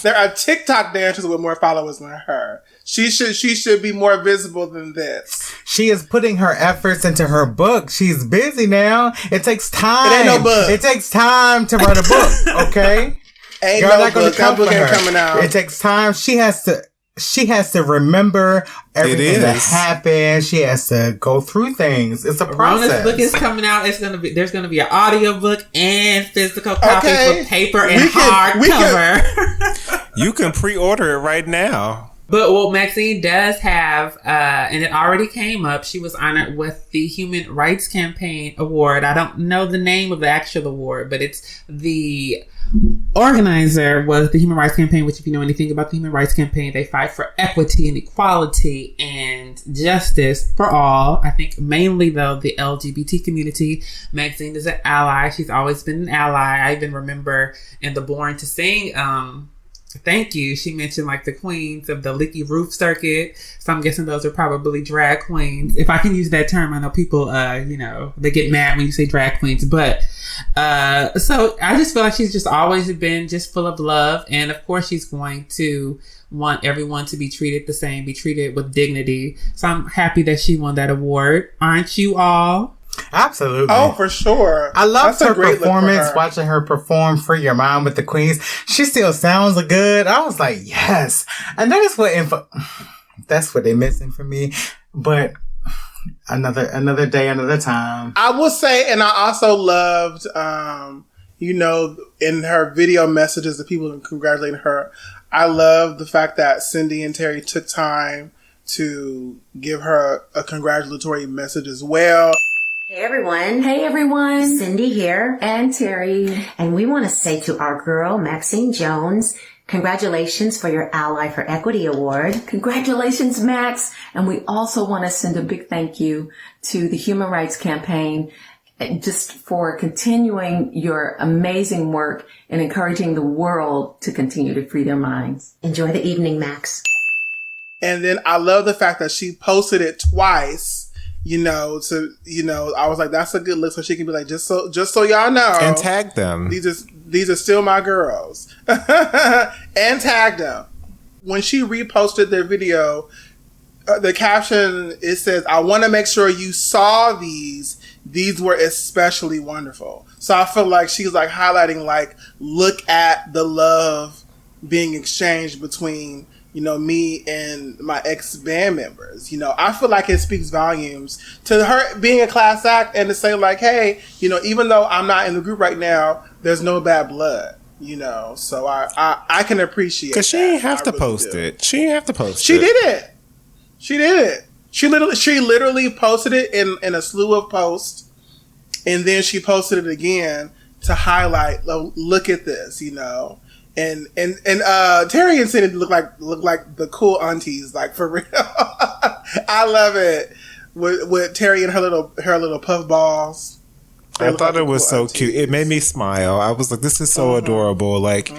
There are TikTok dancers with more followers than her. She should be more visible than this. She is putting her efforts into her book. She's busy now. It takes time. It ain't no book. It takes time to write a book. Okay. Ain't no book. That book ain't coming out. It takes time. She has to remember everything that happened. She has to go through things. It's a process. Rona's book is coming out. There's gonna be an audio book and physical copies with paper and hardcover. You can pre-order it right now. But what Maxine does have, and it already came up, she was honored with the Human Rights Campaign Award. I don't know the name of the actual award, but it's the organizer was the Human Rights Campaign, which if you know anything about the Human Rights Campaign, they fight for equity and equality and justice for all. I think mainly though the LGBT community. Maxine is an ally. She's always been an ally. I even remember in the Born to Sing, thank you. She mentioned like the queens of the Leaky Roof circuit. So I'm guessing those are probably drag queens. If I can use that term, I know people, they get mad when you say drag queens. But, so I just feel like she's just always been just full of love. And of course she's going to want everyone to be treated the same, be treated with dignity. So I'm happy that she won that award. Aren't you all? Absolutely. Oh, for sure. I loved her performance, watching her perform Free Your Mind with the Queens. She still sounds good. I was like, yes. And that is that's what they're missing for me. But another day, another time. I will say, and I also loved, in her video messages, the people congratulating her. I love the fact that Cindy and Terry took time to give her a congratulatory message as well. Hey everyone. Hey everyone. Cindy here. And Terry. And we want to say to our girl, Maxine Jones, congratulations for your Ally for Equity Award. Congratulations, Max. And we also want to send a big thank you to the Human Rights Campaign just for continuing your amazing work and encouraging the world to continue to free their minds. Enjoy the evening, Max. And then I love the fact that she posted it twice. I was like, that's a good look. So she can be like, just so y'all know. And tag them. These are still my girls. And tag them. When she reposted their video, the caption, it says, I want to make sure you saw these. These were especially wonderful. So I feel like she's like highlighting, like, look at the love being exchanged between me and my ex-band members. I feel like it speaks volumes to her being a class act and to say like, hey, even though I'm not in the group right now, there's no bad blood, so I can appreciate because she didn't have to post it. She didn't have to post it. She did it. She literally posted it in a slew of posts, and then she posted it again to highlight, look at this, Terry and Cindy look like the cool aunties, like for real. I love it with Terry and her little puff balls. I thought it was so cute. It made me smile. I was like, this is so adorable. Like,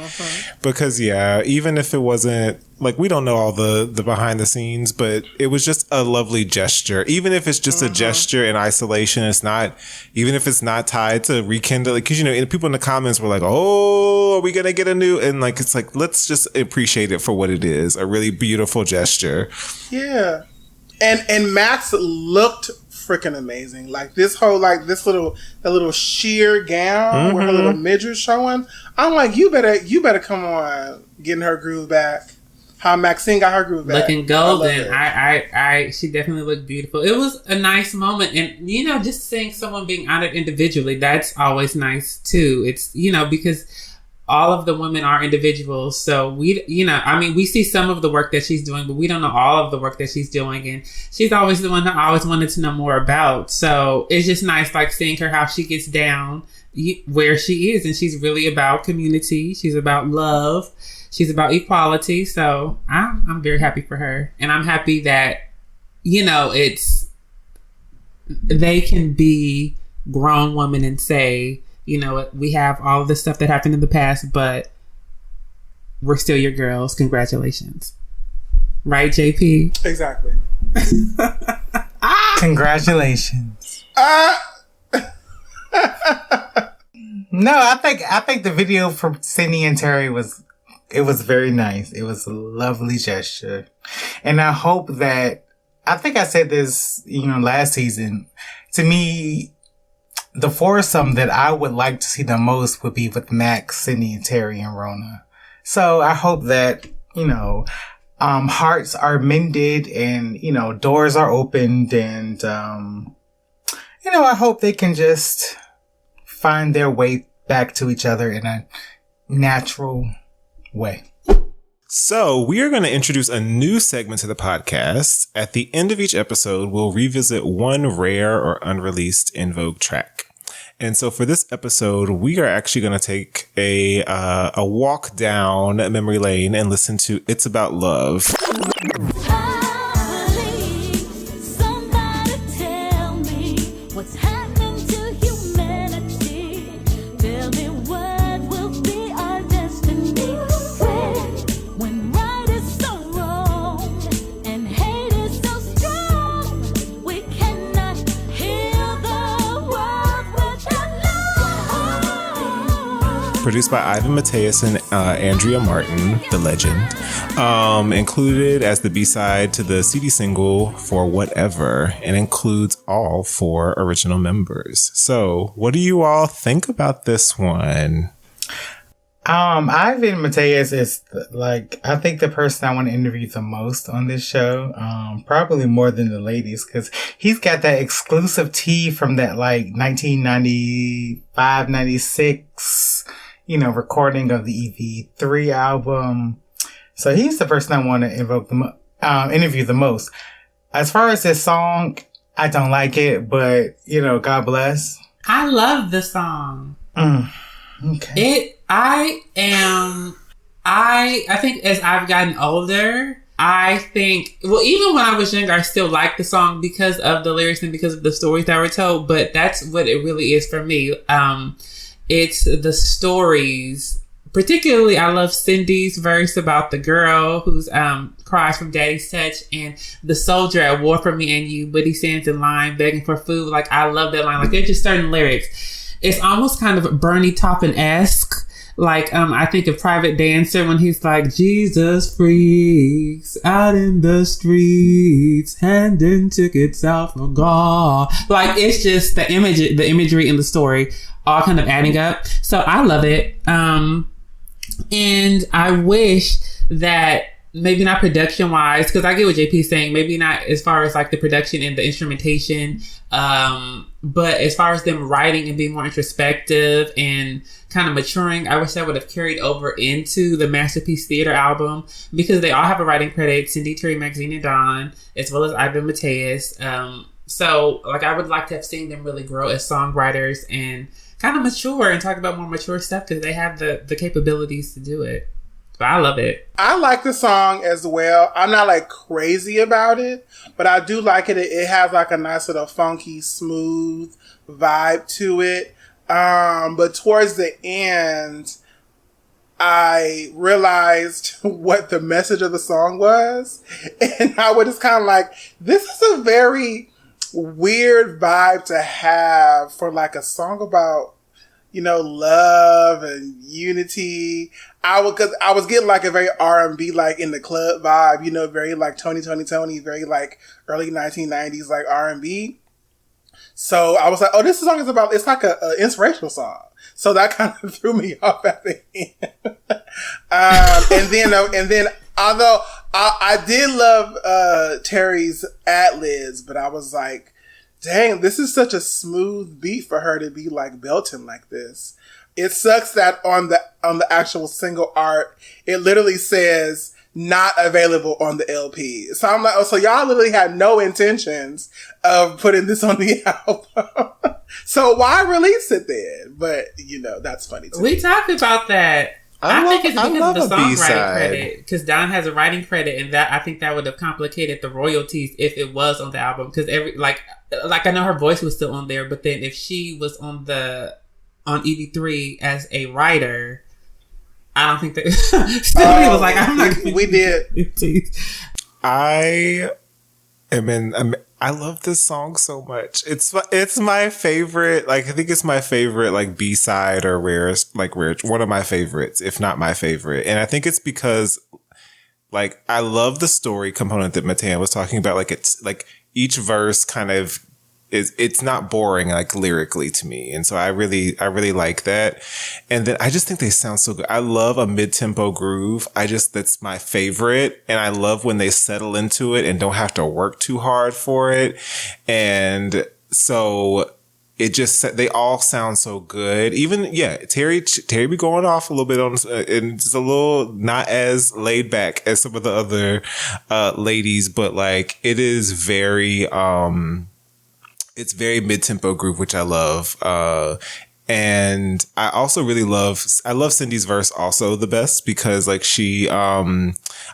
because even if it wasn't like, we don't know all the behind the scenes, but it was just a lovely gesture. Even if it's just a gesture in isolation, even if it's not tied to rekindle, because, people in the comments were like, oh, are we going to get a new, and like, it's like, let's just appreciate it for what it is. A really beautiful gesture. Yeah. And Max looked freaking amazing. Like this little sheer gown with her little midriff showing. I'm like, you better come on, getting her groove back. How Maxine got her groove back. Looking golden. She definitely looked beautiful. It was a nice moment, and just seeing someone being honored individually, that's always nice too. It's because all of the women are individuals. So we see some of the work that she's doing, but we don't know all of the work that she's doing. And she's always the one that I always wanted to know more about. So it's just nice, like seeing her, how she gets down where she is. And she's really about community. She's about love. She's about equality. So I'm very happy for her. And I'm happy that, they can be grown women and say, we have all of this stuff that happened in the past, but we're still your girls. Congratulations. Right, JP? Exactly. Congratulations. No, I think the video from Cindy and Terry was very nice. It was a lovely gesture. And I hope that, I think I said this, last season, to me, the foursome that I would like to see the most would be with Max, Cindy, and Terry, and Rona. So I hope that, hearts are mended and, doors are opened and, I hope they can just find their way back to each other in a natural way. So we are going to introduce a new segment to the podcast. At the end of each episode, we'll revisit one rare or unreleased En Vogue track. And so for this episode, we are actually going to take a walk down memory lane and listen to It's About Love. Produced by Ivan Mateus and Andrea Martin, the legend. Included as the B-side to the CD single For Whatever, and includes all 4 original members. So, what do you all think about this one? Ivan Mateus is I think the person I want to interview the most on this show. Probably more than the ladies, because he's got that exclusive tea from that 1995, 96, recording of the EV3 album. So he's the person I want to interview the most. As far as this song, I don't like it, but God bless. I love the song. Okay. I think as I've gotten older, I think, even when I was younger, I still liked the song because of the lyrics and because of the stories that were told, but that's what it really is for me. It's the stories. Particularly, I love Cindy's verse about the girl who's cries from daddy's touch, and the soldier at war for me and you, but he stands in line begging for food. I love that line. There's just certain lyrics. It's almost kind of Bernie Taupin-esque. I think of Private Dancer when he's like, Jesus freaks out in the streets, handing tickets out for God. It's just the imagery in the story all kind of adding up. So I love it. And I wish that maybe not production wise, because I get what JP's saying, maybe not as far as the production and the instrumentation, but as far as them writing and being more introspective and kind of maturing, I wish that would have carried over into the Masterpiece Theater album, because they all have a writing credit: Cindy, Terry, Maxine, and Dawn, as well as Ivan Mateus. So, like, I would like to have seen them really grow as songwriters and kind of mature and talk about more mature stuff because they have the capabilities to do it. But I love it. I like the song as well. I'm not like crazy about it, but I do like it. It has like a nice little funky, smooth vibe to it. But towards the end, I realized what the message of the song was. And I was just kind of like, this is a very weird vibe to have for like a song about, you know, love and unity. I was getting like a very R&B, like in the club vibe, you know, very like Tony, very like early 1990s, like R&B. So I was like, oh, this song is about, it's like a inspirational song. So that kind of threw me off at the end. And then although I did love Terry's ad-libs, but I was like, dang, this is such a smooth beat for her to be like belting like this. It sucks that on the actual single art, it literally says not available on the LP. So I'm like, oh, so y'all literally had no intentions of putting this on the album. So why release it then? But you know, that's funny too. We talked about that. I think it's because of the songwriting credit. Because Don has a writing credit, and that I think that would have complicated the royalties if it was on the album. Because like I know her voice was still on there, but then if she was on EV3 as a writer, I don't think that Stephanie was like, I'm not. We did. I love this song so much. It's my favorite. Like, I think it's my favorite, like, B-side or one of my favorites, if not my favorite. And I think it's because, like, I love the story component that Matan was talking about. Like, it's like each verse kind of it's not boring, like, lyrically to me. And so I really like that. And then I just think they sound so good. I love a mid-tempo groove. That's my favorite. And I love when they settle into it and don't have to work too hard for it. And so they all sound so good. Even, Terry be going off a little bit on, and it's a little not as laid back as some of the other, ladies, but like, it is very, it's very mid-tempo groove, which I love. And I also really love Cindy's verse also the best because like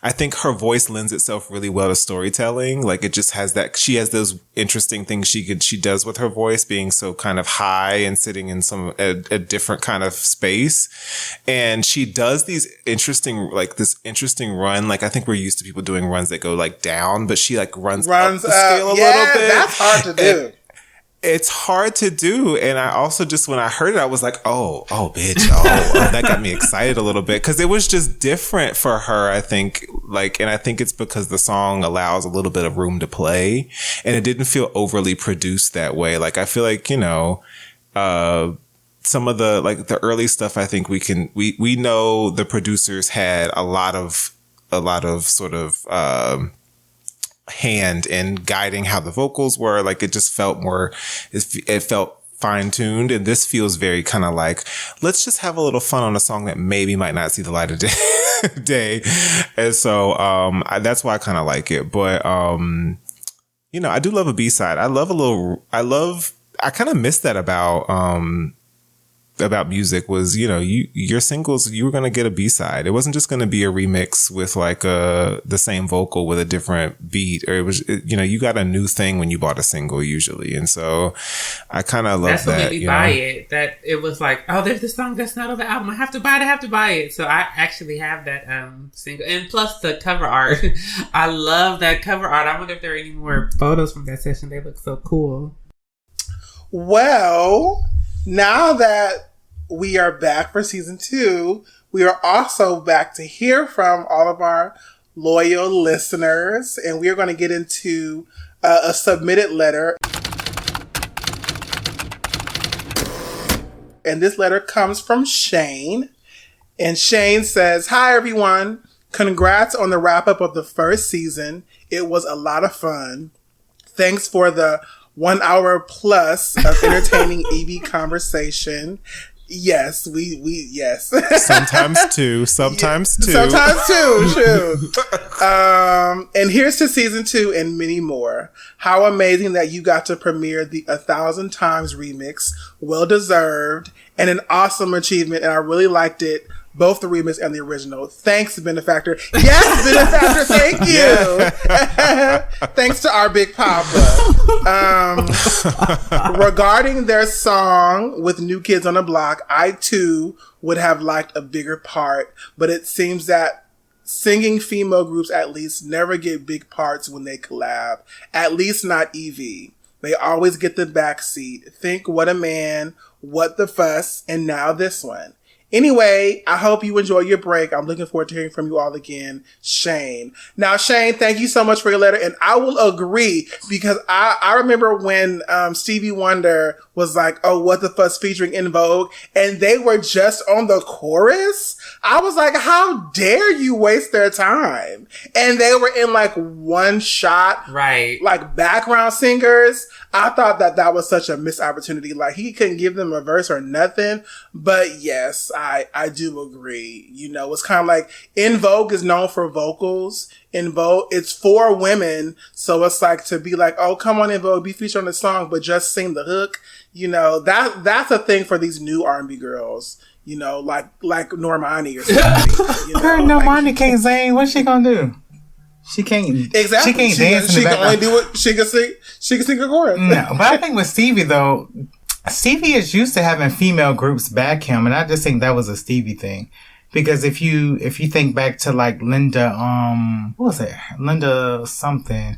I think her voice lends itself really well to storytelling. Like it just has she has those interesting things she does with her voice being so kind of high and sitting in a different kind of space. And she does these interesting run. Like I think we're used to people doing runs that go like down, but she like runs up the scale a little bit. That's hard to do. It's hard to do. And I also just, when I heard it, I was like, oh, bitch. Oh, that got me excited a little bit. Cause it was just different for her, I think. Like, and I think it's because the song allows a little bit of room to play and it didn't feel overly produced that way. Like, I feel like, you know, some of the early stuff, I think we know the producers had a lot of sort of, hand in guiding how the vocals were. Like it just felt it felt fine-tuned, and this feels very kind of like, let's just have a little fun on a song that maybe might not see the light of day. And so that's why I kind of like it. But you know, I do love a B-side. I kind of miss that about music was, you know, your singles, you were going to get a B-side. It wasn't just going to be a remix with like the same vocal with a different beat, or it was, you know, you got a new thing when you bought a single usually. And so I kind of love that. That's what made me buy it. That it was like, oh, there's this song that's not on the album. I have to buy it. So I actually have that single. And plus the cover art. I love that cover art. I wonder if there are any more photos from that session. They look so cool. Well, now that we are back for season 2, we are also back to hear from all of our loyal listeners, and we are going to get into a submitted letter. And this letter comes from Shane. And Shane says, "Hi everyone. Congrats on the wrap up of the first season. It was a lot of fun. Thanks for the 1 hour plus of entertaining EV conversation. Yes, we yes. Sometimes two. Sometimes two. True. And here's to season 2 and many more. How amazing that you got to premiere the 1,000 Times remix. Well deserved and an awesome achievement. And I really liked it. Both the remix and the original. Thanks, Benefactor. Yes, Benefactor, thank you. Thanks to our Big Papa. Regarding their song with New Kids on the Block, I too would have liked a bigger part, but it seems that singing female groups at least never get big parts when they collab. At least not Evie. They always get the backseat. Think What a Man, What the Fuss, and now this one. Anyway, I hope you enjoy your break. I'm looking forward to hearing from you all again. Shane. Now, Shane, thank you so much for your letter. And I will agree because I remember when Stevie Wonder was like, oh, What the Fuss featuring En Vogue. And they were just on the chorus. I was like, how dare you waste their time? And they were in like one shot. Right. Like background singers. I thought that was such a missed opportunity. Like he couldn't give them a verse or nothing. But yes, I do agree. You know, it's kind of like En Vogue is known for vocals. En Vogue, it's for women. So it's like to be like, oh, come on En Vogue, be featured on the song, but just sing the hook. You know, that's a thing for these new R&B girls. You know, like Normani or something. You know, Girl, Normani can't sing. What's she gonna do? She can't. Exactly. She can't dance. She can only do what she can sing. She can sing a chorus. No, but I think with Stevie though, Stevie is used to having female groups back him, and I just think that was a Stevie thing. Because if you think back to like Linda, what was it? Linda something.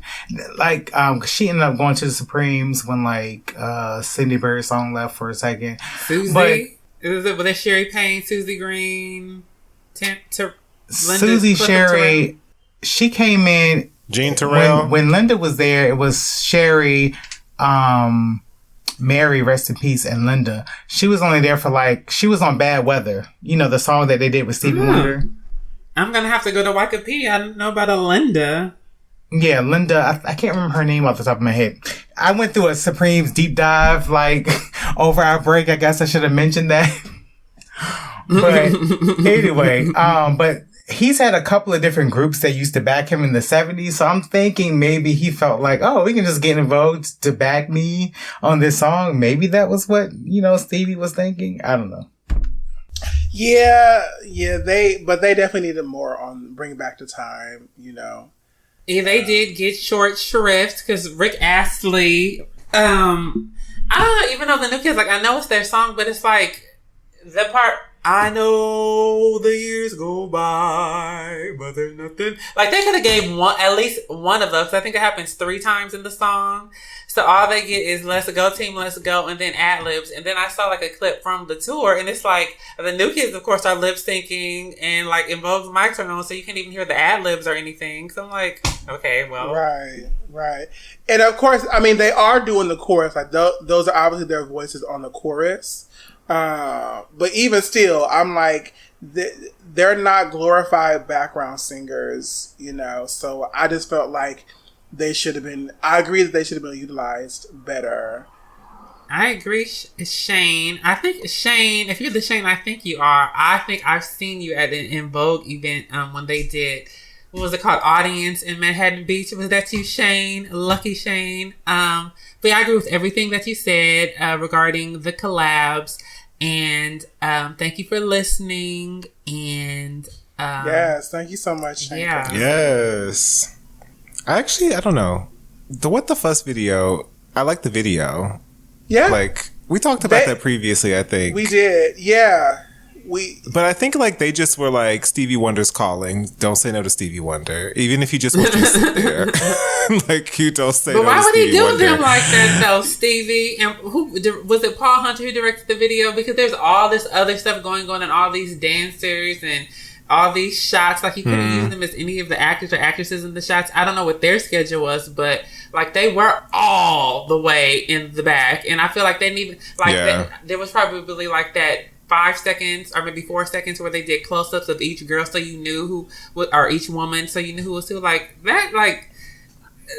Like, she ended up going to the Supremes when like, Cindy Bird's song left for a second. Susie? But, was it Sherry Payne, Susie Green, Susie Sherry, she came in. Jean Terrell. When Linda was there, it was Sherry, Mary, rest in peace, and Linda. She was only there for like, she was on Bad Weather. You know, the song that they did with Stevie Wonder. I'm going to have to go to Wikipedia. I don't know about a Linda. Yeah, Linda. I can't remember her name off the top of my head. I went through a Supremes deep dive, like, over our break. I guess I should have mentioned that. But anyway, but he's had a couple of different groups that used to back him in the 70s. So I'm thinking maybe he felt like, oh, we can just get En Vogue to back me on this song. Maybe that was what, you know, Stevie was thinking. I don't know. Yeah, they definitely needed more on Bring Back the Time, you know. Yeah, they did get short shrift because Rick Astley, I don't know, even though the New Kids, like, I know it's their song, but it's like, the part, I know the years go by, but there's nothing. Like, they could have gave at least one of those. I think it happens 3 times in the song. So all they get is Let's Go Team, Let's Go, and then ad-libs. And then I saw like a clip from the tour, and it's like the New Kids, of course, are lip syncing, and like En Vogue's mics are on, so you can't even hear the ad-libs or anything. So I'm like, okay, well. Right. And of course, I mean, they are doing the chorus. Like, those are obviously their voices on the chorus. But even still, I'm like, they're not glorified background singers, you know, so I just felt like I agree that they should have been utilized better. I agree, Shane. I think, Shane, if you're the Shane I think you are, I think I've seen you at an En Vogue event when they did, what was it called, Audience in Manhattan Beach. Was that you, Shane? Lucky Shane. But yeah, I agree with everything that you said regarding the collabs. And thank you for listening. And yes, thank you so much, Shane. Yeah. Yes. I don't know. The What the Fuss video, I like the video. Yeah. Like, we talked about that previously, I think. We did, yeah. But I think, like, they just were like, Stevie Wonder's calling. Don't say no to Stevie Wonder. Even if you just want to sit there. Like, you don't say no to Stevie Wonder. But why would he do them like that, though, Stevie? And was it Paul Hunter who directed the video? Because there's all this other stuff going on and all these dancers and all these shots. Like, he couldn't use them as any of the actors or actresses in the shots. I don't know what their schedule was, but, like, they were all the way in the back. And I feel like they didn't even, like, there was probably, like, that 5 seconds or maybe 4 seconds where they did close-ups of each girl so you knew or each woman so you knew who was who. Like, that, like,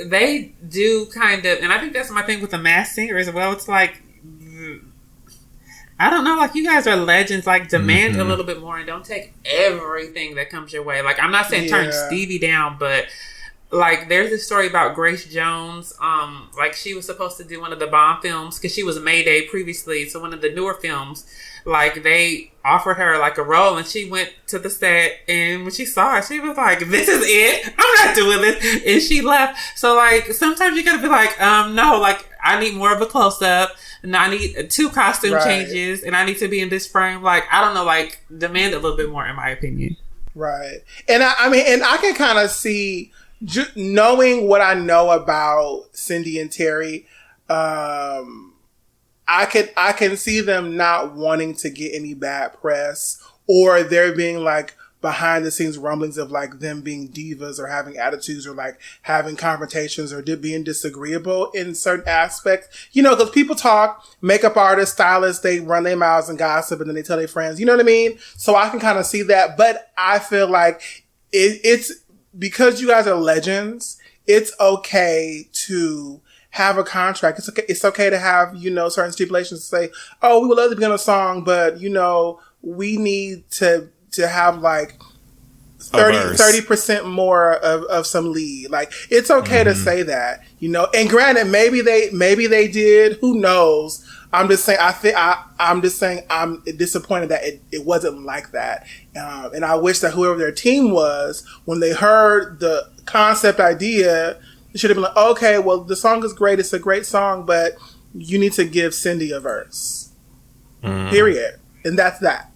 they do kind of, and I think that's my thing with the Masked Singer as well. It's like, I don't know, like, you guys are legends. Like, demand a little bit more and don't take everything that comes your way. Like, I'm not saying turn Stevie down, but like, there's this story about Grace Jones. Like, she was supposed to do one of the Bond films because she was Mayday previously. So one of the newer films, like, they offered her like a role, and she went to the set, and when she saw it, she was like, "This is it. I'm not doing this," and she left. So like, sometimes you gotta be like, no, like, I need more of a close up. And I need 2 costume changes, and I need to be in this frame. Like, I don't know, like, demand a little bit more, in my opinion. Right. And I mean, and I can kind of see, knowing what I know about Cindy and Terry, I can see them not wanting to get any bad press, or there being like behind the scenes rumblings of like them being divas or having attitudes or like having confrontations or being disagreeable in certain aspects. You know, because people talk, makeup artists, stylists, they run their mouths and gossip, and then they tell their friends, you know what I mean? So I can kind of see that. But I feel like it's because you guys are legends, it's okay to have a contract. It's okay to have, you know, certain stipulations to say, oh, we would love to be on a song, but, you know, we need to have like 30% more of some lead. Like, it's okay to say that, you know. And granted, maybe they did. Who knows? I'm just saying. I'm disappointed that it wasn't like that. And I wish that whoever their team was, when they heard the concept idea, they should have been like, okay, well, the song is great. It's a great song, but you need to give Cindy a verse. Period. And that's that.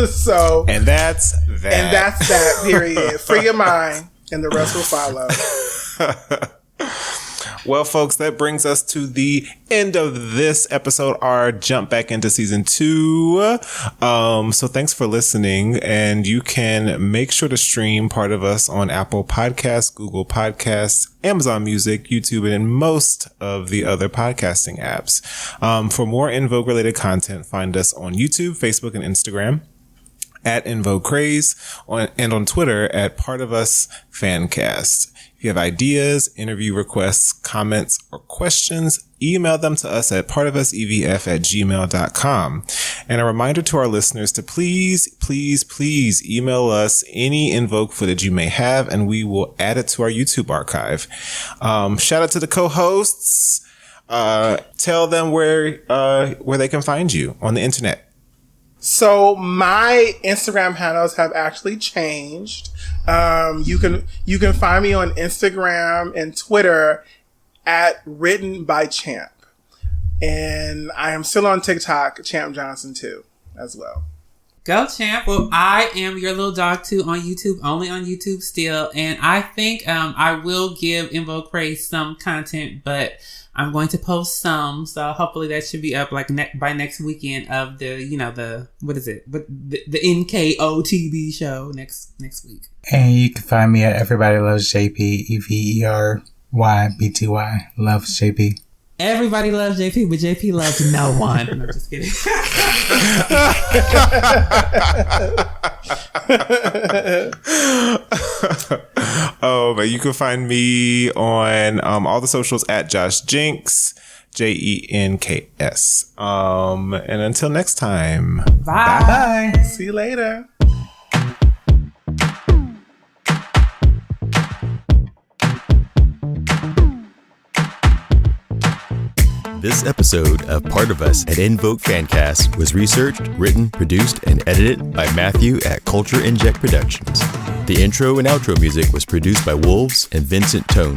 So. And that's that. And that's that, period. Free your mind, and the rest will follow. Well, folks, that brings us to the end of this episode, our jump back into season 2. So thanks for listening. And you can make sure to stream Part of Us on Apple Podcasts, Google Podcasts, Amazon Music, YouTube, and most of the other podcasting apps. For more En Vogue related content, find us on YouTube, Facebook, and Instagram at En Vogue Craze, and on Twitter at Part of Us Fancast. If you have ideas, interview requests, comments, or questions, email them to us at partofusevf@gmail.com. And a reminder to our listeners to please email us any En Vogue footage you may have, and we will add it to our YouTube archive. Shout out to the co-hosts. Tell them where they can find you on the internet. So my Instagram handles have actually changed. You can find me on Instagram and Twitter at Written by Champ. And I am still on TikTok, Champ Johnson too, as well. Go Champ. Well, I am your little dog too on YouTube, only on YouTube still. And I think I will give En Vogue Craze some content, but I'm going to post some, so hopefully that should be up like by next weekend of the what is it? But the NKOTB show next week. And you can find me at Everybody Loves JP, EVERYBTY. Loves JP. Everybody loves JP, but JP loves no one. No, just kidding. Oh, but you can find me on all the socials at Josh Jenks, JENKS. And until next time, bye. Bye. See you later. This episode of Part of Us at En Vogue Fancast was researched, written, produced, and edited by Matthew at Culture Inject Productions. The intro and outro music was produced by Wolves and Vincent Tone.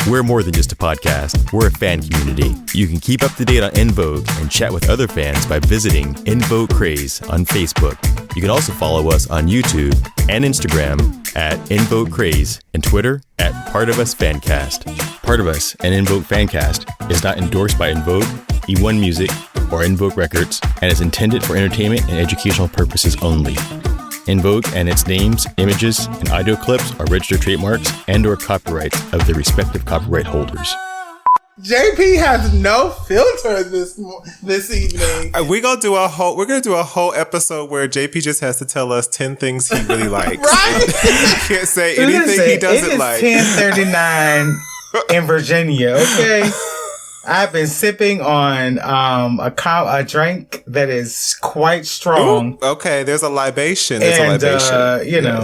We're more than just a podcast. We're a fan community. You can keep up to date on En Vogue and chat with other fans by visiting En Vogue Craze on Facebook. You can also follow us on YouTube and Instagram at En Vogue Craze and Twitter at Part of Us Fancast. Part of Us and En Vogue Fancast is not endorsed by En Vogue, E1 Music, or En Vogue Records, and is intended for entertainment and educational purposes only. En Vogue and its names, images, and audio clips are registered trademarks and/or copyrights of the respective copyright holders. JP has no filter this evening. We're gonna do a whole episode where JP just has to tell us 10 things he really likes. Right? He can't say anything he doesn't like. It is 10:39 in Virginia. Okay. I've been sipping on a drink that is quite strong. Ooh, okay, there's a libation. You know,